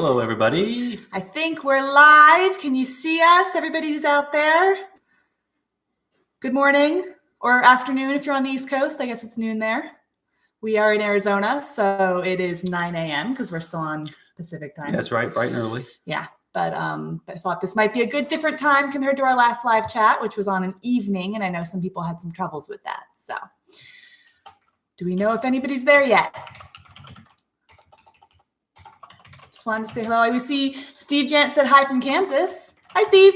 Hello, everybody. I think we're live. Can you see us, everybody who's out there? Good morning or afternoon if you're on the East Coast. I guess it's noon there. We are in Arizona, so it is 9 a.m. because we're still on Pacific time. That's right, bright and early. Yeah, but I thought this might be a good different time compared to our last live chat, which was on an evening, and I know some people had some troubles with that. So do we know if anybody's there yet? Just wanted to say hello. We see Steve Jant said hi from Kansas. Hi, Steve.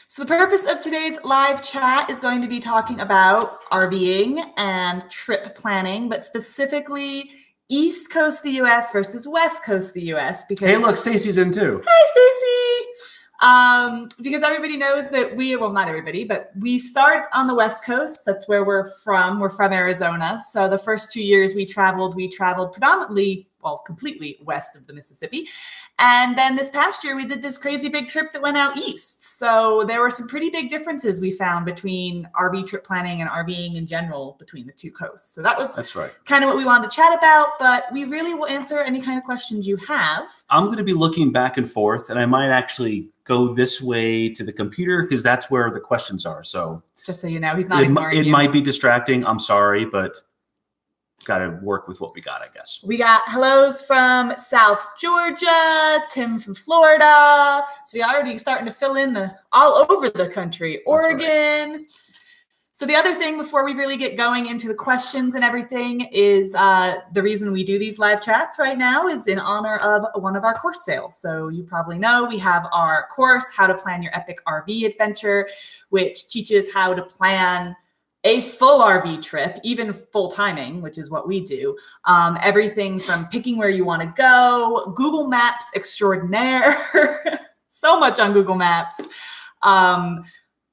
So the purpose of today's live chat is going to be talking about RVing and trip planning, but specifically East Coast of the U.S. versus West Coast of the U.S. Because hey, look, Stacy's in too. Hi, Stacy. Because everybody knows that not everybody, but we start on the West Coast. That's where we're from. We're from Arizona. So the first 2 years we traveled predominantly, completely west of the Mississippi. And then this past year we did this crazy big trip that went out east. So there were some pretty big differences we found between RV trip planning and RVing in general between the two coasts. So that's right. Kind of what we wanted to chat about, but we really will answer any kind of questions you have. I'm going to be looking back and forth, and I might actually go this way to the computer because that's where the questions are. So just so you know, he's not ignoring you. It might be distracting. I'm sorry, but got to work with what we got, I guess. We got hellos from South Georgia, Tim from Florida. So we already starting to fill in all over the country, Oregon. Right. So the other thing before we really get going into the questions and everything is the reason we do these live chats right now is in honor of one of our course sales. So you probably know we have our course, How to Plan Your Epic RV Adventure, which teaches how to plan a full RV trip, even full timing, which is what we do. Everything from picking where you want to go, Google Maps extraordinaire, so much on Google Maps,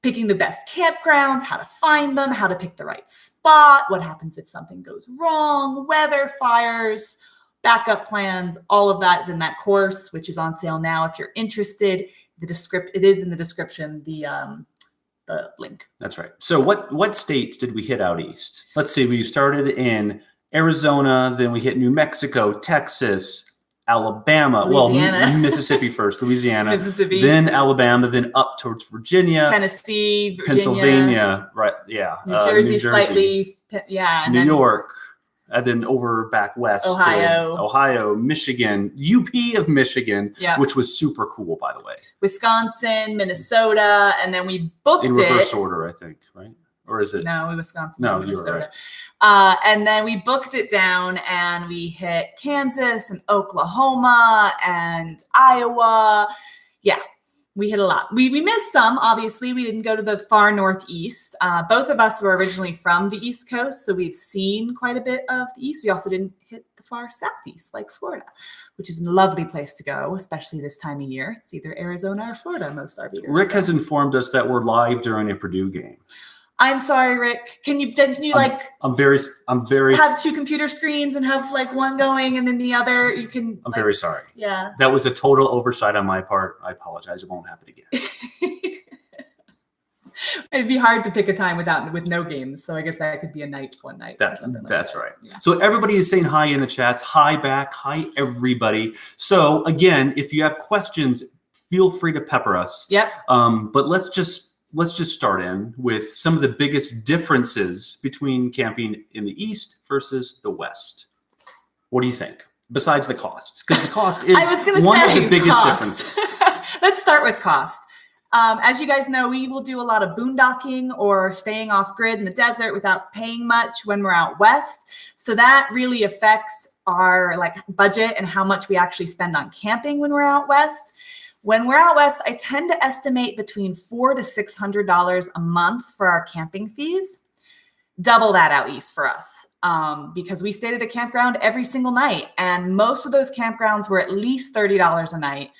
picking the best campgrounds, how to find them, how to pick the right spot, what happens if something goes wrong, weather, fires, backup plans, all of that is in that course, which is on sale now. If you're interested, it is in the description, the link. That's right. So what states did we hit out east? Let's see. We started in Arizona, then we hit New Mexico, Texas, Alabama. Louisiana. Well, Mississippi first, Louisiana, Mississippi, then Alabama, then up towards Virginia, Tennessee, Virginia, Pennsylvania, right? Yeah, New Jersey, slightly, yeah, and New York. And then over back west to Ohio, Michigan, UP of Michigan, which was super cool, by the way. Wisconsin, Minnesota, and then we booked in reverse order, I think, right? Or is it? No, Wisconsin, no, Minnesota. Right. And then we booked it down, and we hit Kansas and Oklahoma and Iowa. Yeah. We hit a lot. We missed some, obviously. We didn't go to the far northeast. Both of us were originally from the East Coast, so we've seen quite a bit of the East. We also didn't hit the far southeast, like Florida, which is a lovely place to go, especially this time of year. It's either Arizona or Florida, most RVers. Rick has informed us that we're live during a Purdue game. I'm sorry, Rick. Can you I'm very have two computer screens and have like one going and then the other you can I'm very sorry. Yeah. That was a total oversight on my part. I apologize. It won't happen again. It'd be hard to pick a time with no games. So I guess that could be one night. That's right. Yeah. So everybody is saying hi in the chats. Hi back. Hi, everybody. So again, if you have questions, feel free to pepper us. Yep. But let's just start in with some of the biggest differences between camping in the East versus the West. What do you think? Besides the cost, because the cost is one of the biggest differences. Let's start with cost. As you guys know, we will do a lot of boondocking or staying off grid in the desert without paying much when we're out west. So that really affects our budget and how much we actually spend on camping when we're out west. When we're out west, I tend to estimate between $400 to $600 a month for our camping fees. Double that out east for us because we stayed at a campground every single night. And most of those campgrounds were at least $30 a night.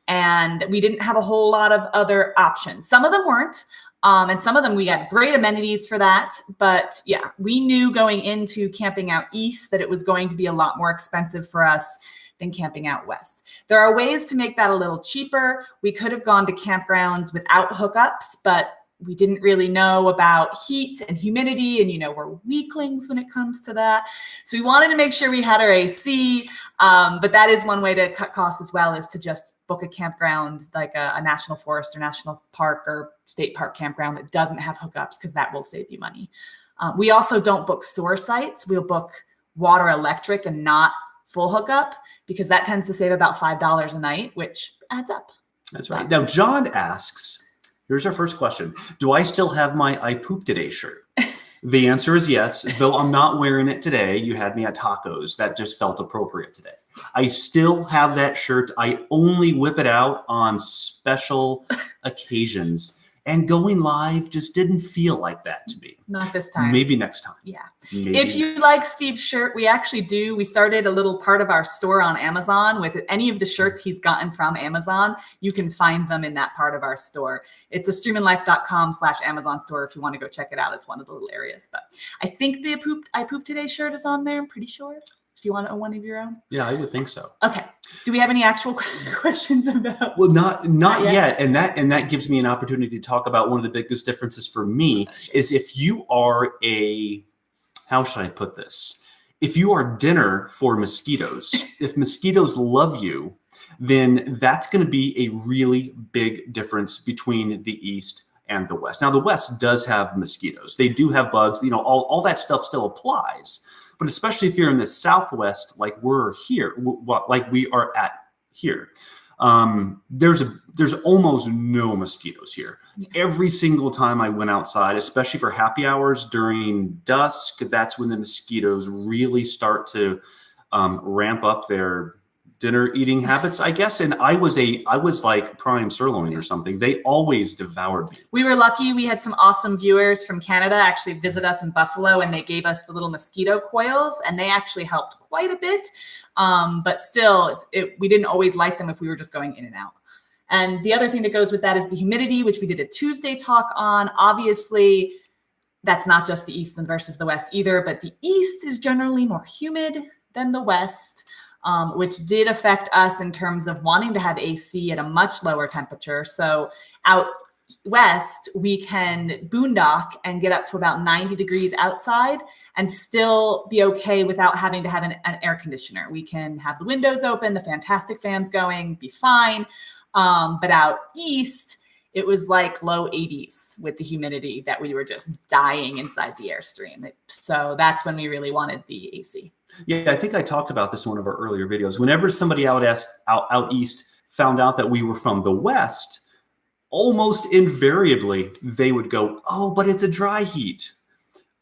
And we didn't have a whole lot of other options. Some of them weren't. And some of them we got great amenities for that. But yeah, we knew going into camping out east that it was going to be a lot more expensive for us than camping out west. There are ways to make that a little cheaper. We could have gone to campgrounds without hookups, but we didn't really know about heat and humidity, and we're weaklings when it comes to that. So we wanted to make sure we had our AC, but that is one way to cut costs as well, is to just book a campground like a national forest or national park or state park campground that doesn't have hookups, because that will save you money. We also don't book sewer sites. We'll book water, electric, and not full hookup, because that tends to save about $5 a night, which adds up. That's right. Now, John asks, here's our first question. Do I still have my I Poop Today shirt? The answer is yes, though I'm not wearing it today. You had me at tacos. That just felt appropriate today. I still have that shirt. I only whip it out on special occasions. And going live just didn't feel like that to me. Not this time. Maybe next time. Yeah. Maybe if you like Steve's shirt, we actually do. We started a little part of our store on Amazon with any of the shirts he's gotten from Amazon. You can find them in that part of our store. It's a streaminlife.com/Amazon store if you want to go check it out. It's one of the little areas. But I think the I Poop Today shirt is on there. I'm pretty sure. Do you want to own one of your own? Yeah, I would think so. Okay. Do we have any actual questions about? Well, not yet. And that gives me an opportunity to talk about one of the biggest differences for me is if you are how should I put this? If you are dinner for mosquitoes, if mosquitoes love you, then that's going to be a really big difference between the East and the West. Now, the West does have mosquitoes. They do have bugs. All that stuff still applies. But especially if you're in the Southwest, like we're here, like we are at here, there's almost no mosquitoes here. Yeah. Every single time I went outside, especially for happy hours during dusk, that's when the mosquitoes really start to ramp up their dinner eating habits, I guess. And I was like prime sirloin or something. They always devoured me. We were lucky. We had some awesome viewers from Canada actually visit us in Buffalo, and they gave us the little mosquito coils, and they actually helped quite a bit. But still, we didn't always like them if we were just going in and out. And the other thing that goes with that is the humidity, which we did a Tuesday talk on. Obviously, that's not just the East versus the West either, but the East is generally more humid than the West. Which did affect us in terms of wanting to have AC at a much lower temperature. So out west, we can boondock and get up to about 90 degrees outside and still be okay without having to have an air conditioner. We can have the windows open, the fantastic fans going, be fine. But out east, it was like low 80s with the humidity that we were just dying inside the Airstream. So that's when we really wanted the AC. Yeah, I think I talked about this in one of our earlier videos. Whenever somebody out east found out that we were from the West, almost invariably they would go, "Oh, but it's a dry heat."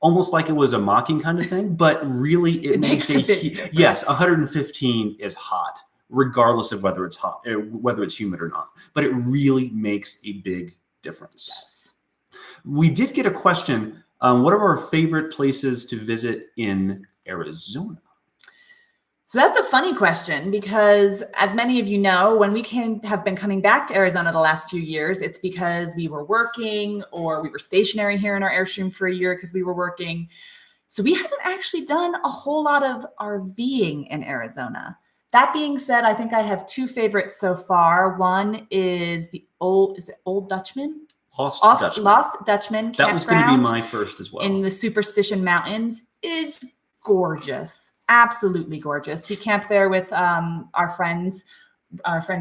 Almost like it was a mocking kind of thing, but really it makes a heat. Yes, 115 is hot, regardless of whether it's hot, whether it's humid or not. But it really makes a big difference. Yes. We did get a question. What are our favorite places to visit in Arizona? So that's a funny question, because as many of you know, when we have been coming back to Arizona the last few years, it's because we were working or we were stationary here in our Airstream for a year because we were working. So we haven't actually done a whole lot of RVing in Arizona. That being said, I think I have two favorites so far. One is Old Dutchman? Lost Dutchman Campground. That was going to be my first as well. In the Superstition Mountains is gorgeous. Absolutely gorgeous. We camped there with our friend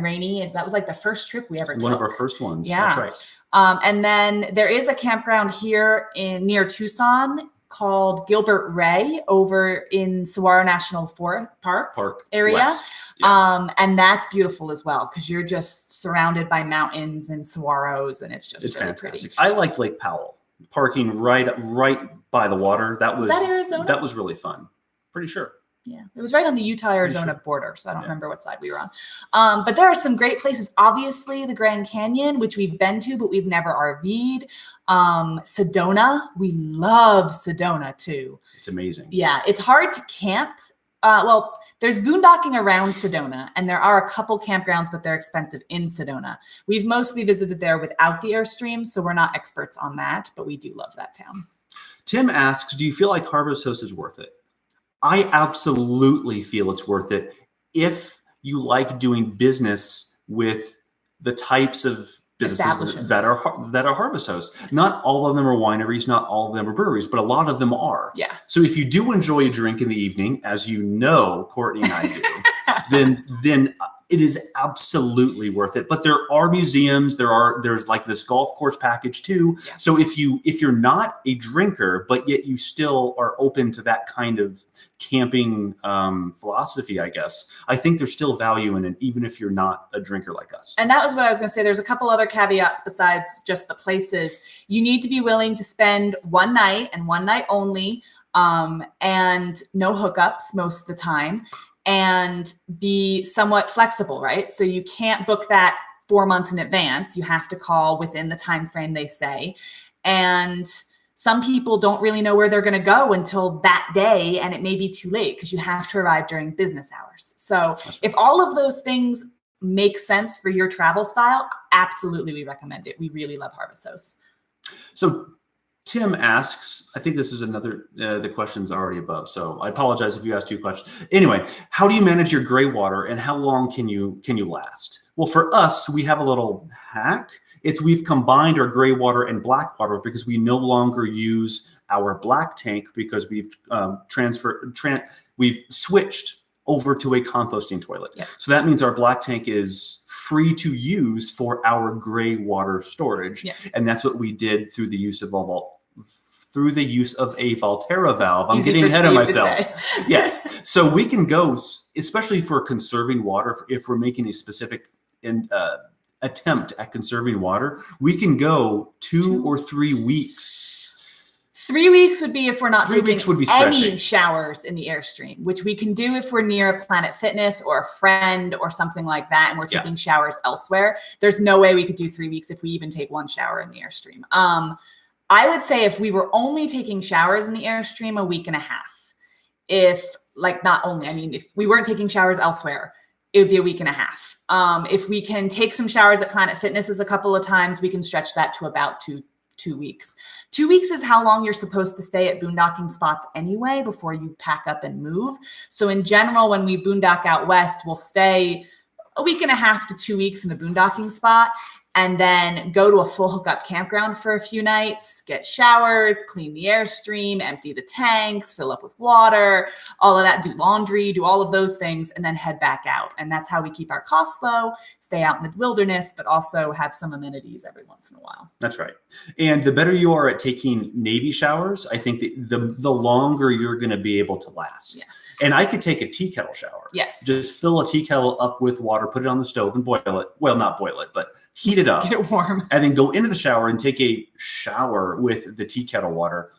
Rainey. And that was like the first trip we ever took. One of our first ones. Yeah. That's right. And then there is a campground here near Tucson called Gilbert Ray over in Saguaro National Park area. West. Yeah. And that's beautiful as well, because you're just surrounded by mountains and saguaros, and it's really fantastic. Pretty. I liked Lake Powell, parking right by the water. Was that Arizona? That was really fun. Pretty sure. Yeah, it was right on the Utah-Arizona border, so I don't remember what side we were on. But there are some great places. Obviously, the Grand Canyon, which we've been to, but we've never RV'd. Sedona, we love Sedona too. It's amazing. Yeah, it's hard to camp. Well, there's boondocking around Sedona, and there are a couple campgrounds, but they're expensive in Sedona. We've mostly visited there without the Airstream, so we're not experts on that, but we do love that town. Tim asks, do you feel like Harvest Host is worth it? I absolutely feel it's worth it if you like doing business with the types of businesses that are harvest hosts. Not all of them are wineries, not all of them are breweries, but a lot of them are. Yeah. So if you do enjoy a drink in the evening, as you know, Courtney and I do, then it is absolutely worth it. But there are museums, there's like this golf course package too. Yeah. So if you're not a drinker, but yet you still are open to that kind of camping philosophy, I guess, I think there's still value in it, even if you're not a drinker like us. And that was what I was going to say. There's a couple other caveats besides just the places. You need to be willing to spend one night and one night only, and no hookups most of the time, and be somewhat flexible, right? So you can't book that 4 months in advance. You have to call within the time frame they say. And some people don't really know where they're going to go until that day, and it may be too late because you have to arrive during business hours. So if all of those things make sense for your travel style, absolutely we recommend it. We really love Harvest Hosts. So Tim asks, I think this is another, the question's already above, so I apologize if you asked 2 questions. Anyway, how do you manage your gray water and how long can you last? Well, for us, we have a little hack. We've combined our gray water and black water because we no longer use our black tank because we've we've switched over to a composting toilet. Yeah. So that means our black tank is free to use for our gray water storage. Yeah. And that's what we did through the use of a Valterra valve. I'm getting ahead of myself. Yes. So we can go, especially for conserving water, if we're making a specific attempt at conserving water, we can go 2 or 3 weeks. 3 weeks would be if we're not taking any stretching. showers in the Airstream, which we can do if we're near a Planet Fitness or a friend or something like that, and we're taking showers elsewhere. There's no way we could do 3 weeks if we even take 1 shower in the Airstream. I would say if we were only taking showers in the Airstream, a week and a half. If we weren't taking showers elsewhere, it would be a week and a half. If we can take some showers at Planet Fitnesses a couple of times, we can stretch that to about 2 weeks. 2 weeks is how long you're supposed to stay at boondocking spots anyway before you pack up and move. So in general, when we boondock out west, we'll stay a week and a half to 2 weeks in a boondocking spot, and then go to a full hookup campground for a few nights, get showers, clean the Airstream, empty the tanks, fill up with water, all of that, do laundry, do all of those things, and then head back out. And that's how we keep our costs low, stay out in the wilderness, but also have some amenities every once in a while. That's right. And the better you are at taking Navy showers, I think the longer you're going to be able to last. Yeah. And I could take a tea kettle shower. Yes. Just fill a tea kettle up with water, put it on the stove and boil it. Well, not boil it, but heat it up. Get it warm. And then go into the shower and take a shower with the tea kettle water.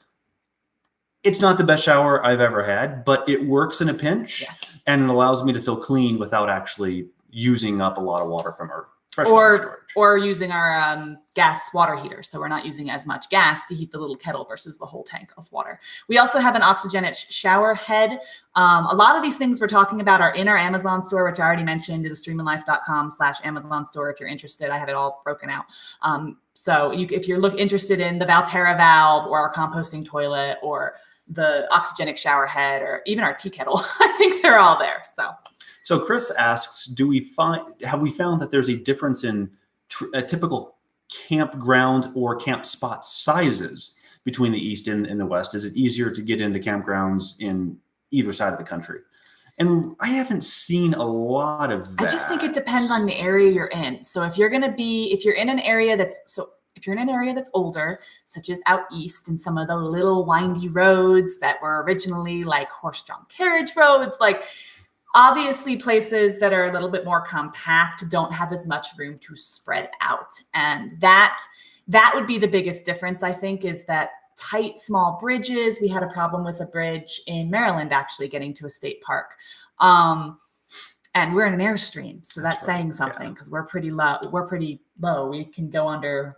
It's not the best shower I've ever had, but it works in a pinch. Yeah. And it allows me to feel clean without actually using up a lot of water from our freshwater storage. Or using our gas water heater. So we're not using as much gas to heat the little kettle versus the whole tank of water. We also have an oxygenic shower head. A lot of these things we're talking about are in our Amazon store, which I already mentioned is streamandlife.com/Amazon store. If you're interested, I have it all broken out. So if you're interested in the Valterra valve or our composting toilet or the oxygenic shower head or even our tea kettle, I think they're all there. So Chris asks, have we found that there's a difference in a typical campground or camp spot sizes between the East and the West? Is it easier to get into campgrounds in either side of the country? And I haven't seen a lot of that. I just think it depends on the area you're in. So if you're in an area that's older, such as out east and some of the little windy roads that were originally like horse-drawn carriage roads, like obviously places that are a little bit more compact don't have as much room to spread out. And that would be the biggest difference, I think, is that tight, small bridges. We had a problem with a bridge in Maryland actually getting to a state park. And we're in an Airstream, so that's saying something because we're pretty low. We can go under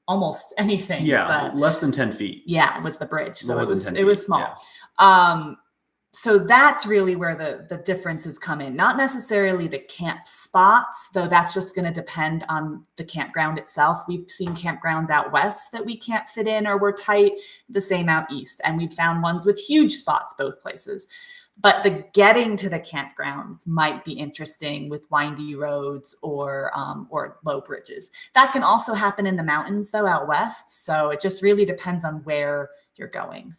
almost anything. Yeah, but less than 10 feet. Yeah, it was the bridge. So it was small. Yeah. So that's really where the differences come in. Not necessarily the camp spots, though that's just going to depend on the campground itself. We've seen campgrounds out west that we can't fit in or we're tight, the same out east. And we've found ones with huge spots both places. But the getting to the campgrounds might be interesting with windy roads or low bridges. That can also happen in the mountains, though, out west. So it just really depends on where you're going.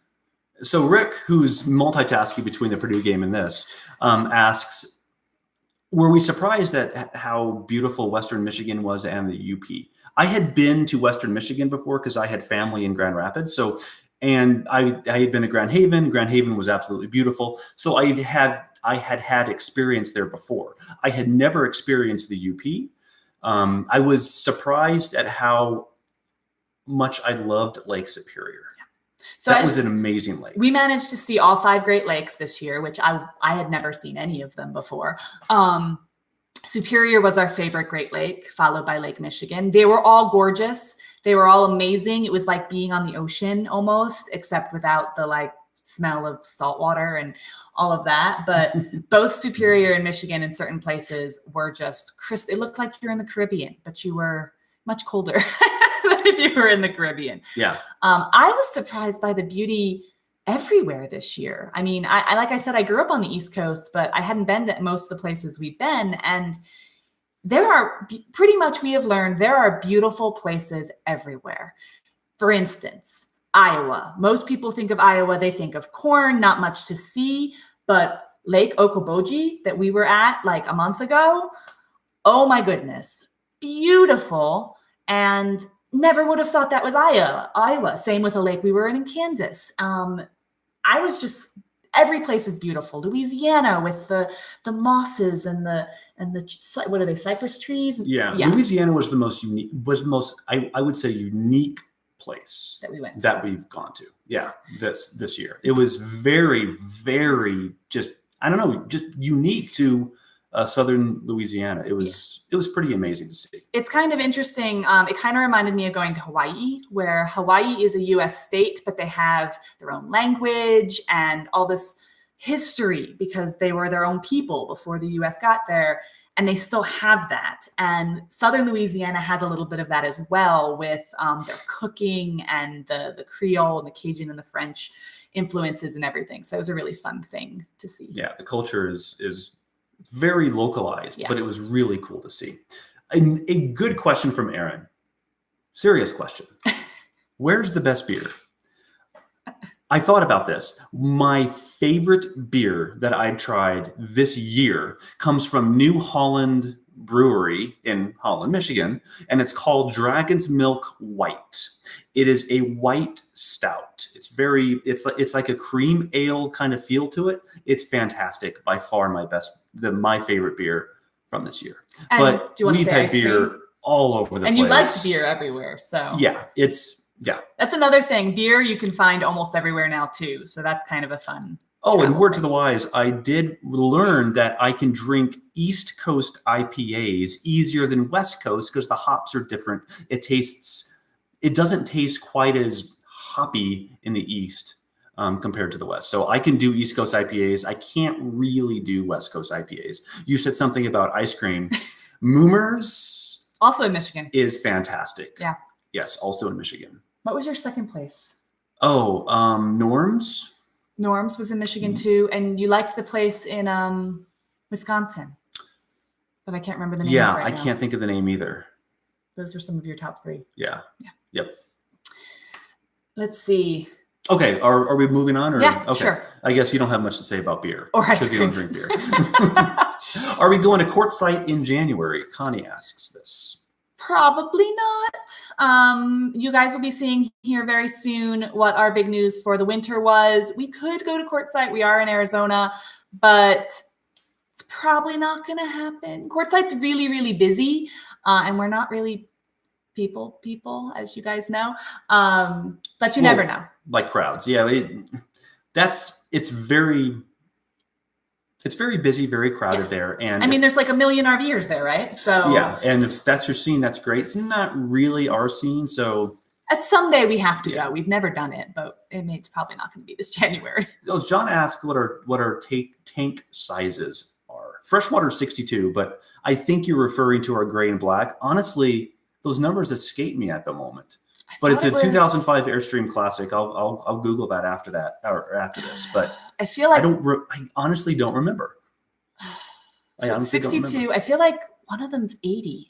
So Rick, who's multitasking between the Purdue game and this, asks, were we surprised at how beautiful Western Michigan was and the UP? I had been to Western Michigan before because I had family in Grand Rapids. And I had been to Grand Haven. Grand Haven was absolutely beautiful. So I had experience there before. I had never experienced the UP. I was surprised at how much I loved Lake Superior. So that was an amazing lake. We managed to see all 5 Great Lakes this year, which I had never seen any of them before. Superior was our favorite Great Lake, followed by Lake Michigan. They were all gorgeous. They were all amazing. It was like being on the ocean almost, except without the smell of salt water and all of that. But both Superior and Michigan in certain places were just crisp. It looked like you're in the Caribbean, but you were much colder than if you were in the Caribbean. Yeah. I was surprised by the beauty everywhere this year. I mean, I like I said, I grew up on the East Coast, but I hadn't been to most of the places we've been. And there are pretty much, we have learned there are beautiful places everywhere. For instance, Iowa. Most people think of Iowa, they think of corn, not much to see, but Lake Okoboji that we were at like a month ago, oh my goodness, beautiful. And never would have thought that was Iowa. Same with a lake we were in Kansas. I was just, every place is beautiful. Louisiana with the mosses and the what are they, cypress trees? Yeah. Louisiana was the most unique, I would say unique place that we went that we've gone to. Yeah, this year. It was very, very just unique to southern Louisiana. It was pretty amazing to see. It's kind of interesting. It kind of reminded me of going to Hawaii, where Hawaii is a U.S. state, but they have their own language and all this history because they were their own people before the U.S. got there, and they still have that. And southern Louisiana has a little bit of that as well with their cooking and the Creole and the Cajun and the French influences and everything. So it was a really fun thing to see. Yeah, the culture is very localized, but it was really cool to see. A good question from Aaron. Serious question. Where's the best beer? I thought about this. My favorite beer that I tried this year comes from New Holland Brewery in Holland, Michigan, and it's called Dragon's Milk White. It is a white stout. It's like a cream ale kind of feel to it. It's fantastic. By far my favorite beer from this year. And but we've had beer all over the place. And you like beer everywhere. So yeah, that's another thing. Beer you can find almost everywhere now too. So that's kind of a fun. Oh, and word to the wise, I did learn that I can drink East Coast IPAs easier than West Coast because the hops are different. It doesn't taste quite as hoppy in the East compared to the West. So I can do East Coast IPAs. I can't really do West Coast IPAs. You said something about ice cream. Moomers. Also in Michigan. Is fantastic. Yeah. Yes, also in Michigan. What was your second place? Oh, Norm's. Norm's was in Michigan too. And you liked the place in Wisconsin. But I can't remember the name. Yeah, I can't think of the name either. Those were some of your top 3. Yeah. Yep. Let's see. Okay, are we moving on? Or? Yeah, okay. Sure. I guess you don't have much to say about beer. Or ice cream. Because you don't drink beer. Are we going to Quartzsite in January? Connie asks this. Probably not. You guys will be seeing here very soon what our big news for the winter was. We could go to Quartzsite. We are in Arizona, but it's probably not going to happen. Quartzsite's really, really busy, and we're not really people, as you guys know. But you never know. Like crowds. Yeah. It's very busy, very crowded there. And I mean, there's like 1 million RVers there, right? So yeah. And if that's your scene, that's great. It's not really our scene. So someday we have to go. We've never done it, but it's probably not going to be this January. John asked what our tank sizes are. Freshwater 62, but I think you're referring to our gray and black. Honestly, those numbers escape me at the moment. But it's a 2005 Airstream Classic. I'll Google that after this. But I feel like I honestly don't remember. So 62. I feel like one of them's 80.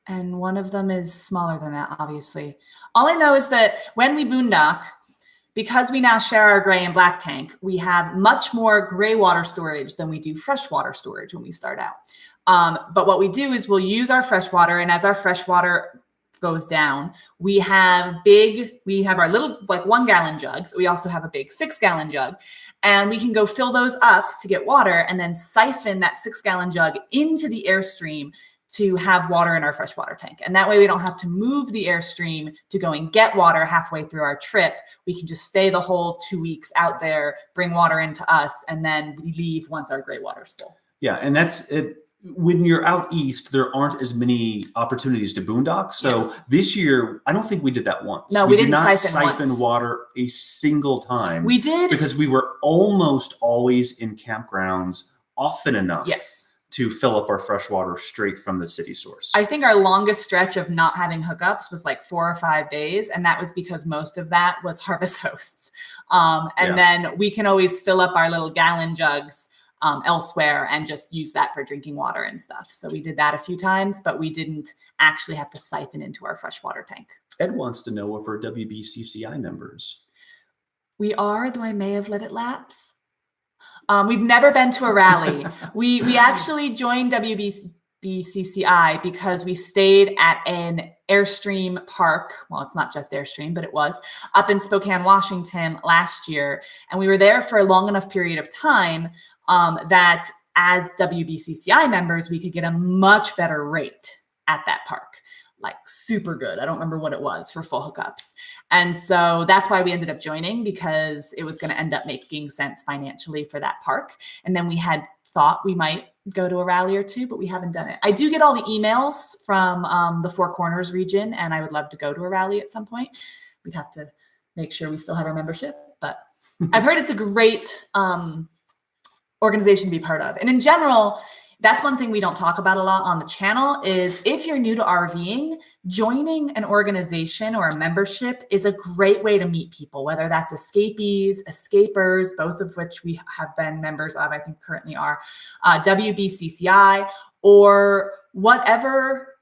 And one of them is smaller than that, obviously. All I know is that when we boondock, because we now share our gray and black tank, we have much more gray water storage than we do freshwater storage when we start out. But what we do is we'll use our freshwater, and as our freshwater goes down, we have our little 1 gallon jugs. We also have a big 6 gallon jug, and we can go fill those up to get water and then siphon that 6 gallon jug into the Airstream to have water in our freshwater tank. And that way we don't have to move the Airstream to go and get water halfway through our trip. We can just stay the whole 2 weeks out there, bring water into us, and then we leave once our gray water's full. Yeah, and that's it. When you're out east, there aren't as many opportunities to boondock. So this year, I don't think we did that once. No, we did not siphon water a single time. We did. Because we were almost always in campgrounds often enough to fill up our fresh water straight from the city source. I think our longest stretch of not having hookups was 4 or 5 days. And that was because most of that was harvest hosts. Then we can always fill up our little gallon jugs elsewhere and just use that for drinking water and stuff. So we did that a few times, but we didn't actually have to siphon into our freshwater tank. Ed wants to know if we're WBCCI members. We are, though I may have let it lapse. We've never been to a rally. We actually joined WBCCI because we stayed at an Airstream park. Well, it's not just Airstream, but it was up in Spokane, Washington last year. And we were there for a long enough period of time that as WBCCI members, we could get a much better rate at that park, super good. I don't remember what it was for full hookups. And so that's why we ended up joining, because it was going to end up making sense financially for that park. And then we had thought we might go to a rally or two, but we haven't done it. I do get all the emails from the Four Corners region, and I would love to go to a rally at some point. We'd have to make sure we still have our membership, but I've heard it's a great organization to be part of. And in general, that's one thing we don't talk about a lot on the channel is if you're new to RVing, joining an organization or a membership is a great way to meet people, whether that's escapees, escapers, both of which we have been members of, I think currently are, WBCCI, or whatever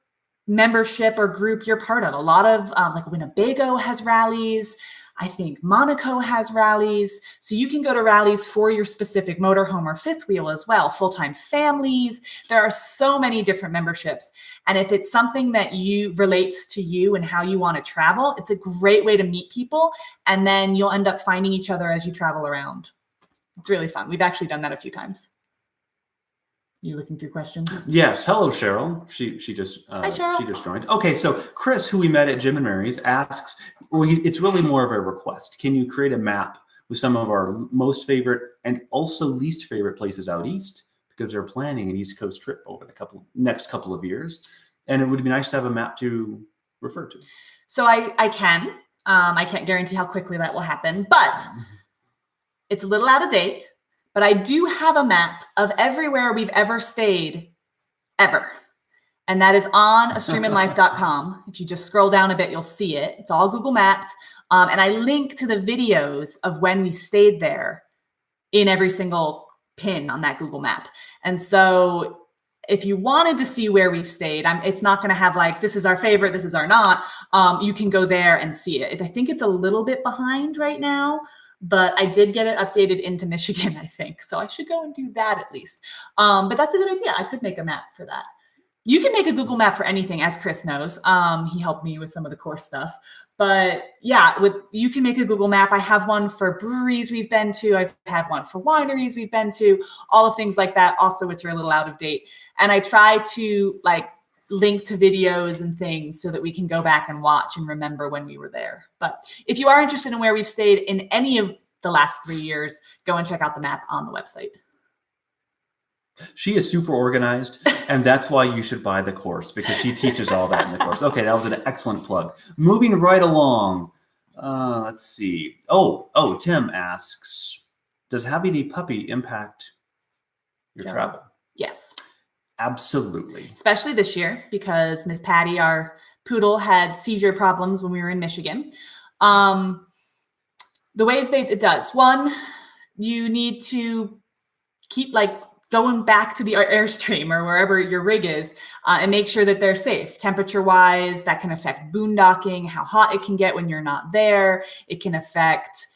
membership or group you're part of. A lot of Winnebago has rallies. I think Monaco has rallies. So you can go to rallies for your specific motorhome or fifth wheel as well. Full-time families. There are so many different memberships. And if it's something that relates to you and how you want to travel, it's a great way to meet people. And then you'll end up finding each other as you travel around. It's really fun. We've actually done that a few times. You looking through questions? Yes. Hello, Cheryl. She just Hi, Cheryl. She just joined. Okay, so Chris, who we met at Jim and Mary's, asks. Well, it's really more of a request. Can you create a map with some of our most favorite and also least favorite places out east? Because they're planning an East Coast trip over the next couple of years, and it would be nice to have a map to refer to. So I can. I can't guarantee how quickly that will happen, but it's a little out of date. But I do have a map of everywhere we've ever stayed, ever. And that is on astreaminlife.com. If you just scroll down a bit, you'll see it. It's all Google mapped. And I link to the videos of when we stayed there in every single pin on that Google map. And so if you wanted to see where we've stayed, it's not going to have this is our favorite, this is our not. You can go there and see it. I think it's a little bit behind right now, but I did get it updated into Michigan, I think. So I should go and do that at least. But that's a good idea. I could make a map for that. You can make a Google map for anything, as Chris knows. He helped me with some of the course stuff. But yeah, you can make a Google map. I have one for breweries we've been to. I have one for wineries we've been to, all of things like that, also which are a little out of date. And I try to link to videos and things so that we can go back and watch and remember when we were there. But if you are interested in where we've stayed in any of the last 3 years, go and check out the map on the website. She is super organized, and that's why you should buy the course, because she teaches all that in the course. Okay, that was an excellent plug. Moving right along. Let's see. Oh, Tim asks, does having a puppy impact your travel? Yes. Absolutely. Especially this year, because Miss Patty, our poodle, had seizure problems when we were in Michigan. The ways that it does. One, you need to keep going back to the Airstream or wherever your rig is and make sure that they're safe. Temperature wise, that can affect boondocking, how hot it can get when you're not there. It can affect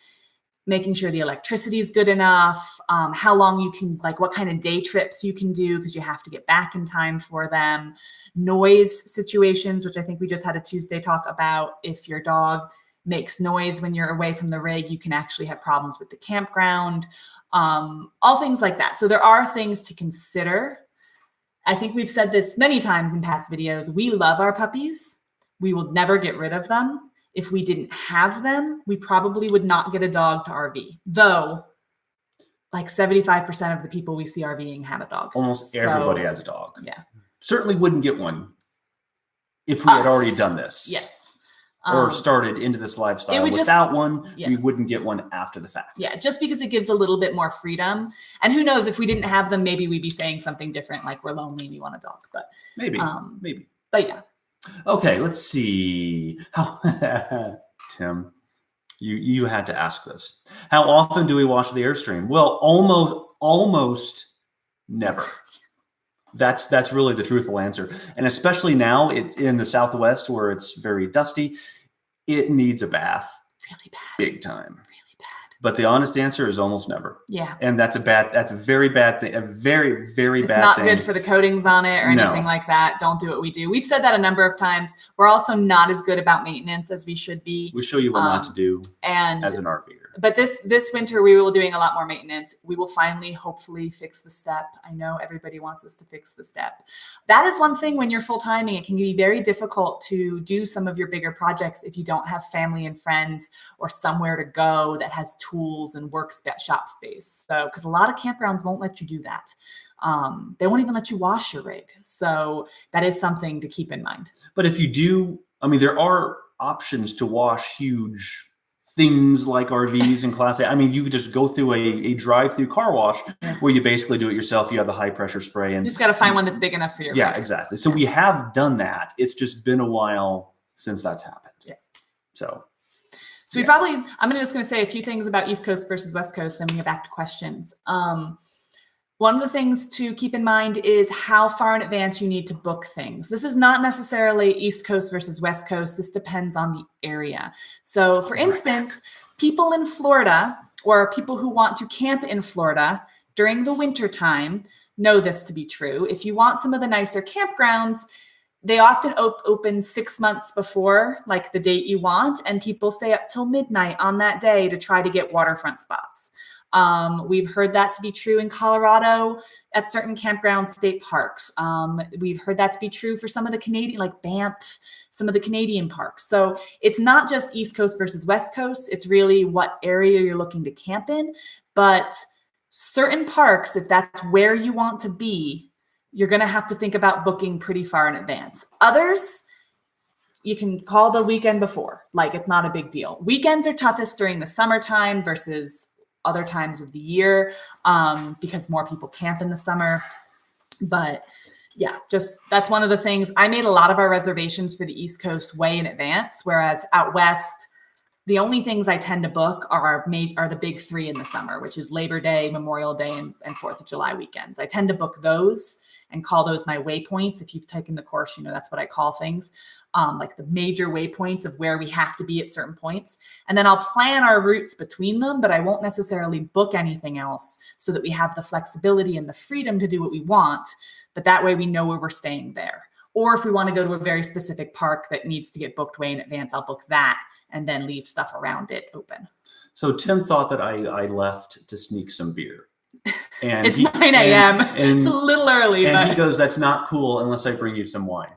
making sure the electricity is good enough, how long you can, what kind of day trips you can do, because you have to get back in time for them. Noise situations, which I think we just had a Tuesday talk about. If your dog makes noise when you're away from the rig, you can actually have problems with the campground, all things like that. So there are things to consider. I think we've said this many times in past videos. We love our puppies. We will never get rid of them. If we didn't have them, we probably would not get a dog to RV. Though, 75% of the people we see RVing have a dog. Almost everybody has a dog. Yeah. Certainly wouldn't get one if we had already done this. Yes. Or started into this lifestyle without one, we wouldn't get one after the fact. Yeah, just because it gives a little bit more freedom. And who knows, if we didn't have them, maybe we'd be saying something different, like we're lonely and we want a dog. But maybe. But yeah. Okay, let's see. Tim, you had to ask this. How often do we wash the Airstream? Well, almost never. That's really the truthful answer. And especially now, it's in the Southwest where it's very dusty. It needs a bath. Really bad. Big time. Really bad. But the honest answer is almost never. Yeah. And that's a very bad thing. A very, very bad thing. It's not good for the coatings on it or anything like that. Don't do what we do. We've said that a number of times. We're also not as good about maintenance as we should be. We show you what not to do as an RVer. But this winter, we will be doing a lot more maintenance. We will finally, hopefully, fix the step. I know everybody wants us to fix the step. That is one thing when you're full-timing. It can be very difficult to do some of your bigger projects if you don't have family and friends or somewhere to go that has tools and shop space. So, because a lot of campgrounds won't let you do that. They won't even let you wash your rig. So that is something to keep in mind. But if you do, there are options to wash huge things like RVs and Class A. You could just go through a drive-through car wash where you basically do it yourself. You have the high pressure spray, and you just got to find one that's big enough for your rig. Exactly. So we have done that. It's just been a while since that's happened. Yeah. So we probably, I'm just going to say a few things about East Coast versus West Coast, then we get back to questions. One of the things to keep in mind is how far in advance you need to book things. This is not necessarily East Coast versus West Coast. This depends on the area. So for instance, people in Florida or people who want to camp in Florida during the winter time know this to be true. If you want some of the nicer campgrounds, they often open 6 months before the date you want, and people stay up till midnight on that day to try to get waterfront spots. We've heard that to be true in Colorado at certain campground state parks. We've heard that to be true for some of the Canadian, like Banff, some of the Canadian parks. So it's not just East Coast versus West Coast. It's really what area you're looking to camp in. But certain parks, if that's where you want to be, you're going to have to think about booking pretty far in advance. Others, you can call the weekend before. It's not a big deal. Weekends are toughest during the summertime versus other times of the year because more people camp in the summer. But yeah, that's one of the things. I made a lot of our reservations for the East Coast way in advance, whereas out West, the only things I tend to book are the big three in the summer, which is Labor Day, Memorial Day, and 4th of July weekends. I tend to book those and call those my waypoints. If you've taken the course, that's what I call things. The major waypoints of where we have to be at certain points. And then I'll plan our routes between them, but I won't necessarily book anything else so that we have the flexibility and the freedom to do what we want. But that way we know where we're staying there. Or if we want to go to a very specific park that needs to get booked way in advance, I'll book that and then leave stuff around it open. So Tim thought that I left to sneak some beer. And it's 9 a.m. It's a little early. And but he goes, that's not cool unless I bring you some wine.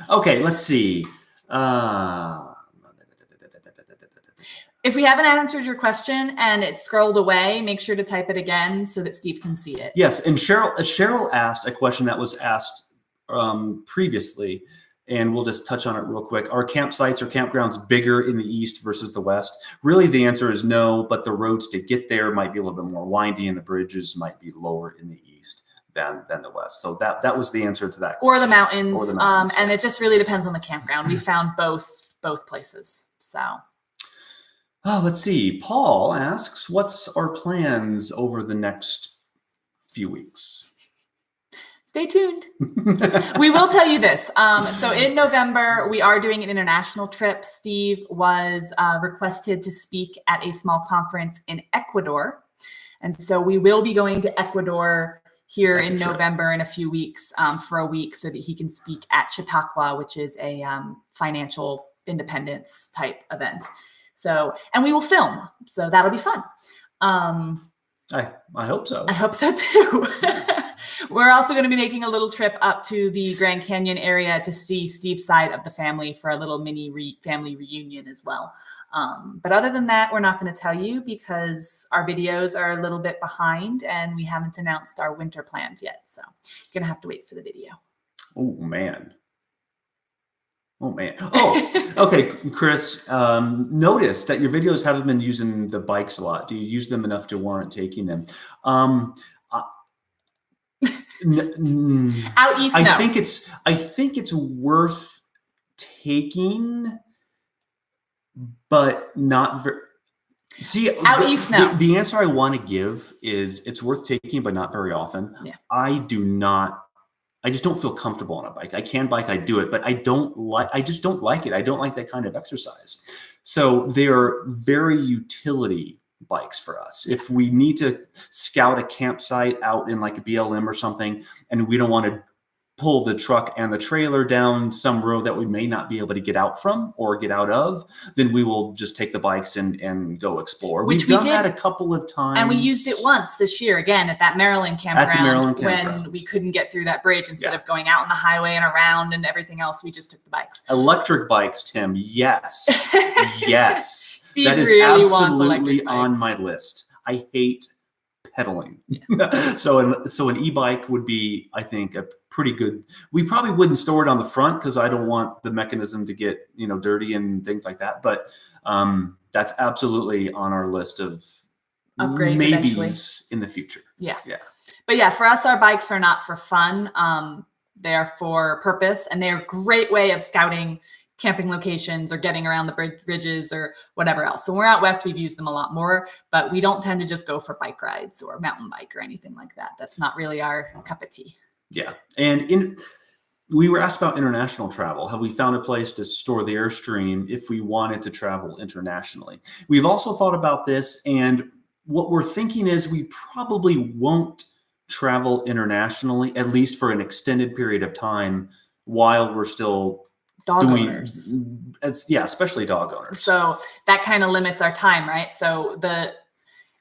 Okay, let's see. If we haven't answered your question and it scrolled away, make sure to type it again so that Steve can see it. Yes, and Cheryl asked a question that was asked previously, and we'll just touch on it real quick. Are campsites or campgrounds bigger in the east versus the west? Really, the answer is no, but the roads to get there might be a little bit more windy, and the bridges might be lower in the east than the west. So that was the answer to that question. Or the mountains. And it just really depends on the campground. We found both places. So. Oh, let's see. Paul asks, what's our plans over the next few weeks? Stay tuned. We will tell you this. So in November, we are doing an international trip. Steve was requested to speak at a small conference in Ecuador. And so we will be going to Ecuador here in November in a few weeks for a week so that he can speak at Chautauqua, which is a financial independence type event. So, and we will film. So that'll be fun. I hope so. I hope so too. We're also going to be making a little trip up to the Grand Canyon area to see Steve's side of the family for a little mini family reunion as well. But other than that, we're not going to tell you because our videos are a little bit behind and we haven't announced our winter plans yet. So you're going to have to wait for the video. Oh, man. Oh, okay, Chris, notice that your videos haven't been using the bikes a lot. Do you use them enough to warrant taking them? Out east, I think it's worth taking, but not very. See, out east, no. The answer I want to give is it's worth taking, but not very often. Yeah. I just don't feel comfortable on a bike. I can bike, I do it, but I just don't like it. I don't like that kind of exercise. So they're very utility bikes for us. If we need to scout a campsite out in like a BLM or something, and we don't want to pull the truck and the trailer down some road that we may not be able to get out from or get out of, then we will just take the bikes and go explore. We've done that a couple of times. And we used it once this year, again, at that Maryland campground when we couldn't get through that bridge. Instead of going out on the highway and around and everything else, we just took the bikes. Electric bikes, Tim. Yes. Yes. Steve that is really absolutely on my list. I hate pedaling. Yeah. So an e-bike would be, I think, a pretty good. We probably wouldn't store it on the front because I don't want the mechanism to get dirty and things like that. But that's absolutely on our list of upgrades maybes eventually in the future. Yeah. Yeah. But yeah, for us, our bikes are not for fun. They are for purpose, and they're a great way of scouting camping locations or getting around the bridges or whatever else. So when we're out west, we've used them a lot more, but we don't tend to just go for bike rides or mountain bike or anything like that. That's not really our cup of tea. Yeah. And we were asked about international travel. Have we found a place to store the Airstream if we wanted to travel internationally? We've also thought about this, and what we're thinking is we probably won't travel internationally, at least for an extended period of time, while we're still owners. Especially dog owners. So that kind of limits our time, right? So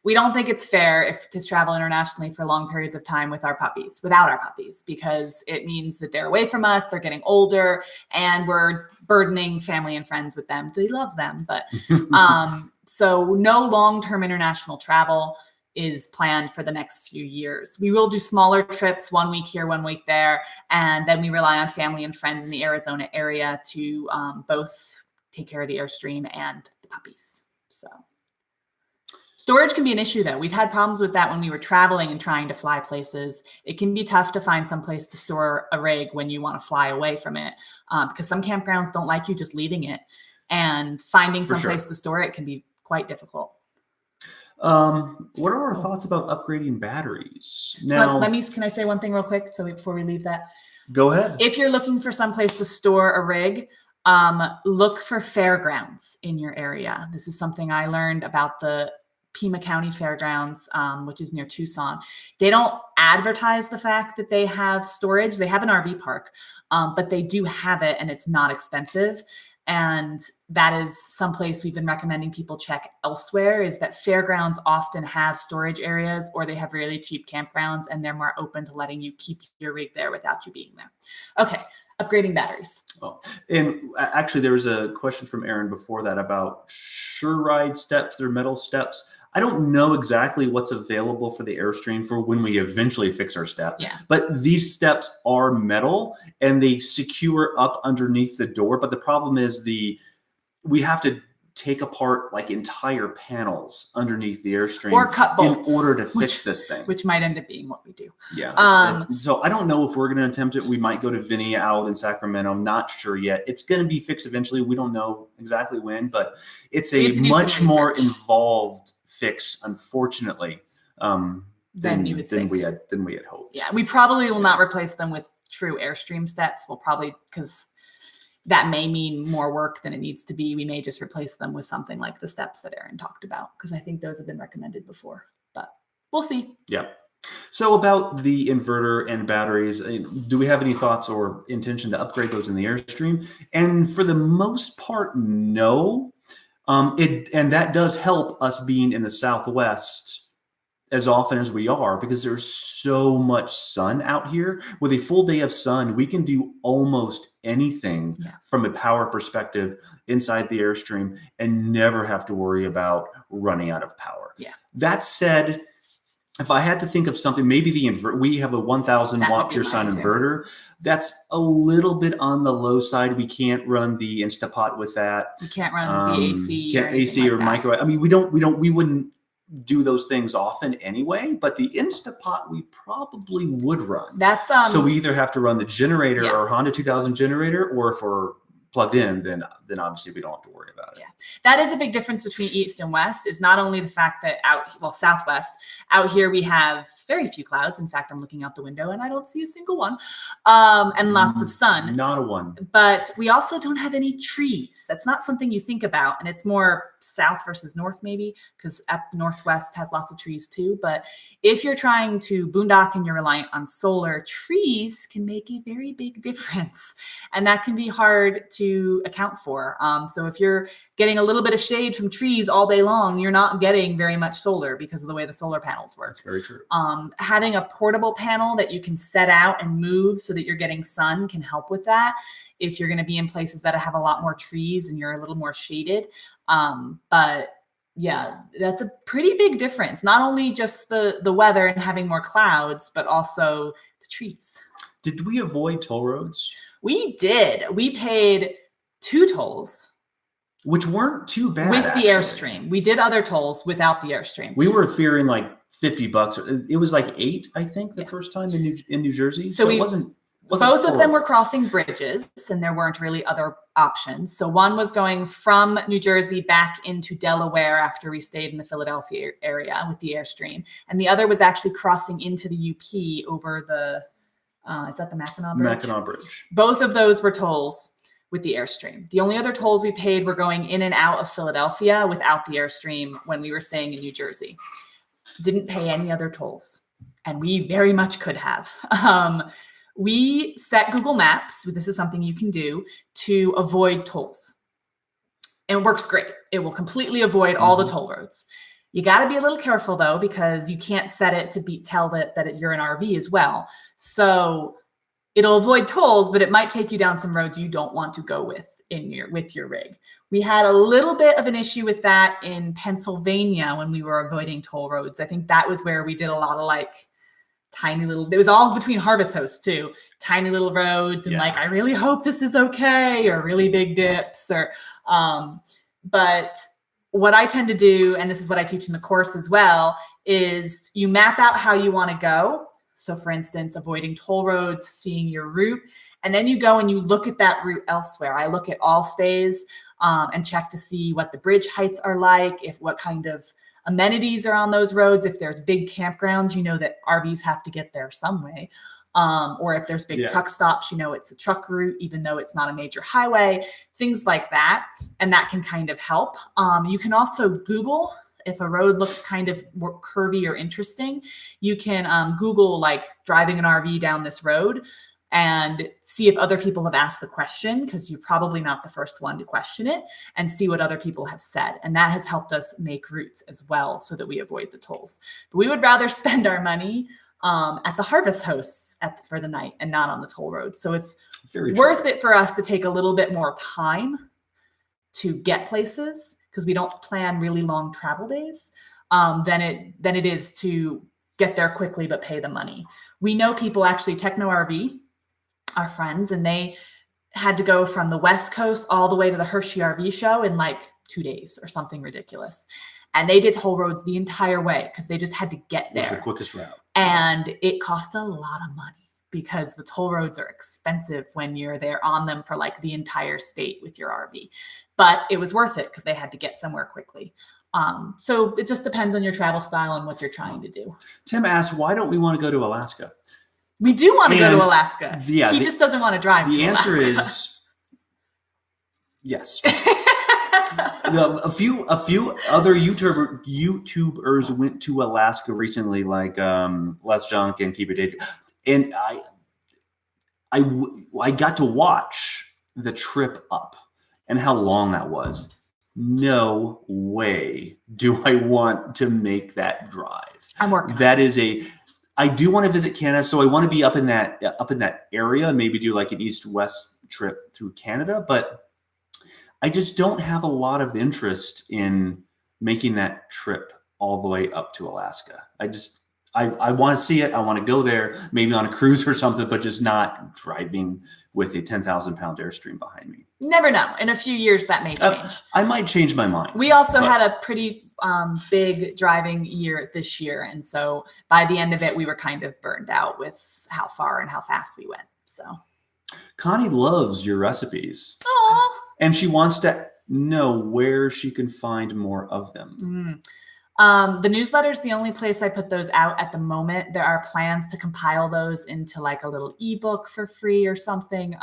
we don't think it's fair to travel internationally for long periods of time without our puppies, because it means that they're away from us, they're getting older, and we're burdening family and friends with them. They love them, but so no long-term international travel is planned for the next few years. We will do smaller trips, 1 week here, 1 week there. And then we rely on family and friends in the Arizona area to both take care of the Airstream and the puppies. So storage can be an issue though. We've had problems with that when we were traveling and trying to fly places. It can be tough to find some place to store a rig when you want to fly away from it, because some campgrounds don't like you just leaving it, and finding some place to store it can be quite difficult. What are our thoughts about upgrading batteries? Now, can I say one thing real quick before we leave that? Go ahead. If you're looking for some place to store a rig, look for fairgrounds in your area. This is something I learned about the Pima County Fairgrounds, which is near Tucson. They don't advertise the fact that they have storage. They have an RV park, but they do have it, and it's not expensive. And that is someplace we've been recommending people check elsewhere, is that fairgrounds often have storage areas, or they have really cheap campgrounds, and they're more open to letting you keep your rig there without you being there. Okay. upgrading batteries. Oh, and actually, there was a question from Aaron before that about Sure Ride steps. They're metal steps. I don't know exactly what's available for the Airstream for when we eventually fix our step. Yeah. But these steps are metal and they secure up underneath the door. But the problem is we have to take apart like entire panels underneath the Airstream or cut bolts in order to fix this thing. Which might end up being what we do. Yeah. So I don't know if we're going to attempt it. We might go to Vinny out in Sacramento. I'm not sure yet. It's going to be fixed eventually. We don't know exactly when, but it's a much more involved fix, unfortunately, than we had hoped. Yeah, we probably will not replace them with true Airstream steps. We'll probably, because that may mean more work than it needs to be. We may just replace them with something like the steps that Aaron talked about, because I think those have been recommended before, but we'll see. Yeah. So about the inverter and batteries, do we have any thoughts or intention to upgrade those in the Airstream? And for the most part, no. And that does help us being in the Southwest as often as we are, because there's so much sun out here. With a full day of sun, we can do almost anything from a power perspective inside the Airstream and never have to worry about running out of power. Yeah. That said, if I had to think of something, maybe the inverter, we have a 1,000 watt pure sine inverter. That's a little bit on the low side. We can't run the Instapot with that. You can't run the AC. Can't AC or microwave. I mean, we wouldn't do those things often anyway, but the Instapot we probably would run. That's so we either have to run the generator or Honda 2000 generator, or if we're plugged in, then obviously we don't have to worry about it. Yeah, that is a big difference between East and West, is not only the fact that Southwest, out here we have very few clouds. In fact, I'm looking out the window and I don't see a single one, and lots of sun. Not a one. But we also don't have any trees. That's not something you think about, and it's more south versus north maybe, because up Northwest has lots of trees too. But if you're trying to boondock and you're reliant on solar, trees can make a very big difference, and that can be hard to account for. So if you're getting a little bit of shade from trees all day long, you're not getting very much solar because of the way the solar panels work. That's very true. Having a portable panel that you can set out and move so that you're getting sun can help with that, if you're going to be in places that have a lot more trees and you're a little more shaded. But yeah, that's a pretty big difference. Not only just the weather and having more clouds, but also the trees. Did we avoid toll roads? We did. We paid 2 tolls, which weren't too bad with actually. The Airstream. We did other tolls without the Airstream. We were fearing like $50. It was like 8, I think, the first time in New Jersey. So it wasn't both of them were crossing bridges, and there weren't really other options. So one was going from New Jersey back into Delaware after we stayed in the Philadelphia area with the Airstream, and the other was actually crossing into the UP over the is that the Mackinac Bridge? Mackinac Bridge. Both of those were tolls with the Airstream. The only other tolls we paid were going in and out of Philadelphia without the Airstream when we were staying in New Jersey. Didn't pay any other tolls, and we very much could have. We set Google Maps, this is something you can do, to avoid tolls. And it works great. It will completely avoid all the toll roads. You got to be a little careful though, because you can't set it to tell that you're an RV as well. So it'll avoid tolls, but it might take you down some roads you don't want to go with your rig. We had a little bit of an issue with that in Pennsylvania when we were avoiding toll roads. I think that was where we did a lot of like tiny little, it was all between harvest hosts too, tiny little roads and like, I really hope this is okay, or really big dips, or but what I tend to do, and this is what I teach in the course as well, is you map out how you want to go. So for instance, avoiding toll roads, seeing your route, and then you go and you look at that route elsewhere. I look at all stays and check to see what the bridge heights are like, what kind of amenities are on those roads. If there's big campgrounds, you know that RVs have to get there some way. Or if there's big truck stops, you know it's a truck route, even though it's not a major highway, things like that. And that can kind of help. You can also Google, if a road looks kind of more curvy or interesting, you can Google like driving an RV down this road and see if other people have asked the question, because you're probably not the first one to question it, and see what other people have said. And that has helped us make routes as well so that we avoid the tolls. But we would rather spend our money at the harvest hosts for the night and not on the toll road. So it's Very true. worth it for us to take a little bit more time to get places because we don't plan really long travel days than it is to get there quickly but pay the money. We know people actually, Techno RV, our friends, and they had to go from the West Coast all the way to the Hershey RV show in like 2 days or something ridiculous. And they did toll roads the entire way because they just had to get there. It's the quickest route. And it cost a lot of money because the toll roads are expensive when you're there on them for like the entire state with your RV. But it was worth it because they had to get somewhere quickly. So it just depends on your travel style and what you're trying to do. Tim asked, why don't we want to go to Alaska? We do want to go to Alaska. Yeah, he just doesn't want to drive to Alaska. The answer is yes. A few other YouTubers went to Alaska recently, like Let's Junk and Keep It Dated, and I got to watch the trip up and how long that was. No way do I want to make that drive. I'm working. That is I do want to visit Canada, so I want to be up in that area and maybe do like an east-west trip through Canada, but I just don't have a lot of interest in making that trip all the way up to Alaska. I want to see it. I want to go there, maybe on a cruise or something, but just not driving with a 10,000-pound Airstream behind me. Never know. In a few years, that may change. I might change my mind. We also had a pretty big driving year this year. And so by the end of it, we were kind of burned out with how far and how fast we went. So Connie loves your recipes. Aww. And she wants to know where she can find more of them. The newsletter is the only place I put those out at the moment. There are plans to compile those into like a little ebook for free or something.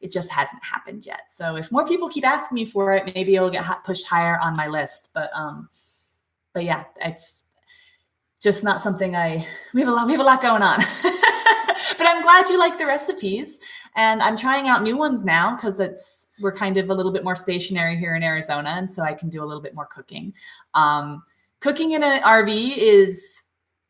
It just hasn't happened yet. So if more people keep asking me for it, maybe it'll get pushed higher on my list. But yeah, it's just not something we have a lot going on. But I'm glad you like the recipes, and I'm trying out new ones now because we're kind of a little bit more stationary here in Arizona, and so I can do a little bit more cooking. Cooking in an RV is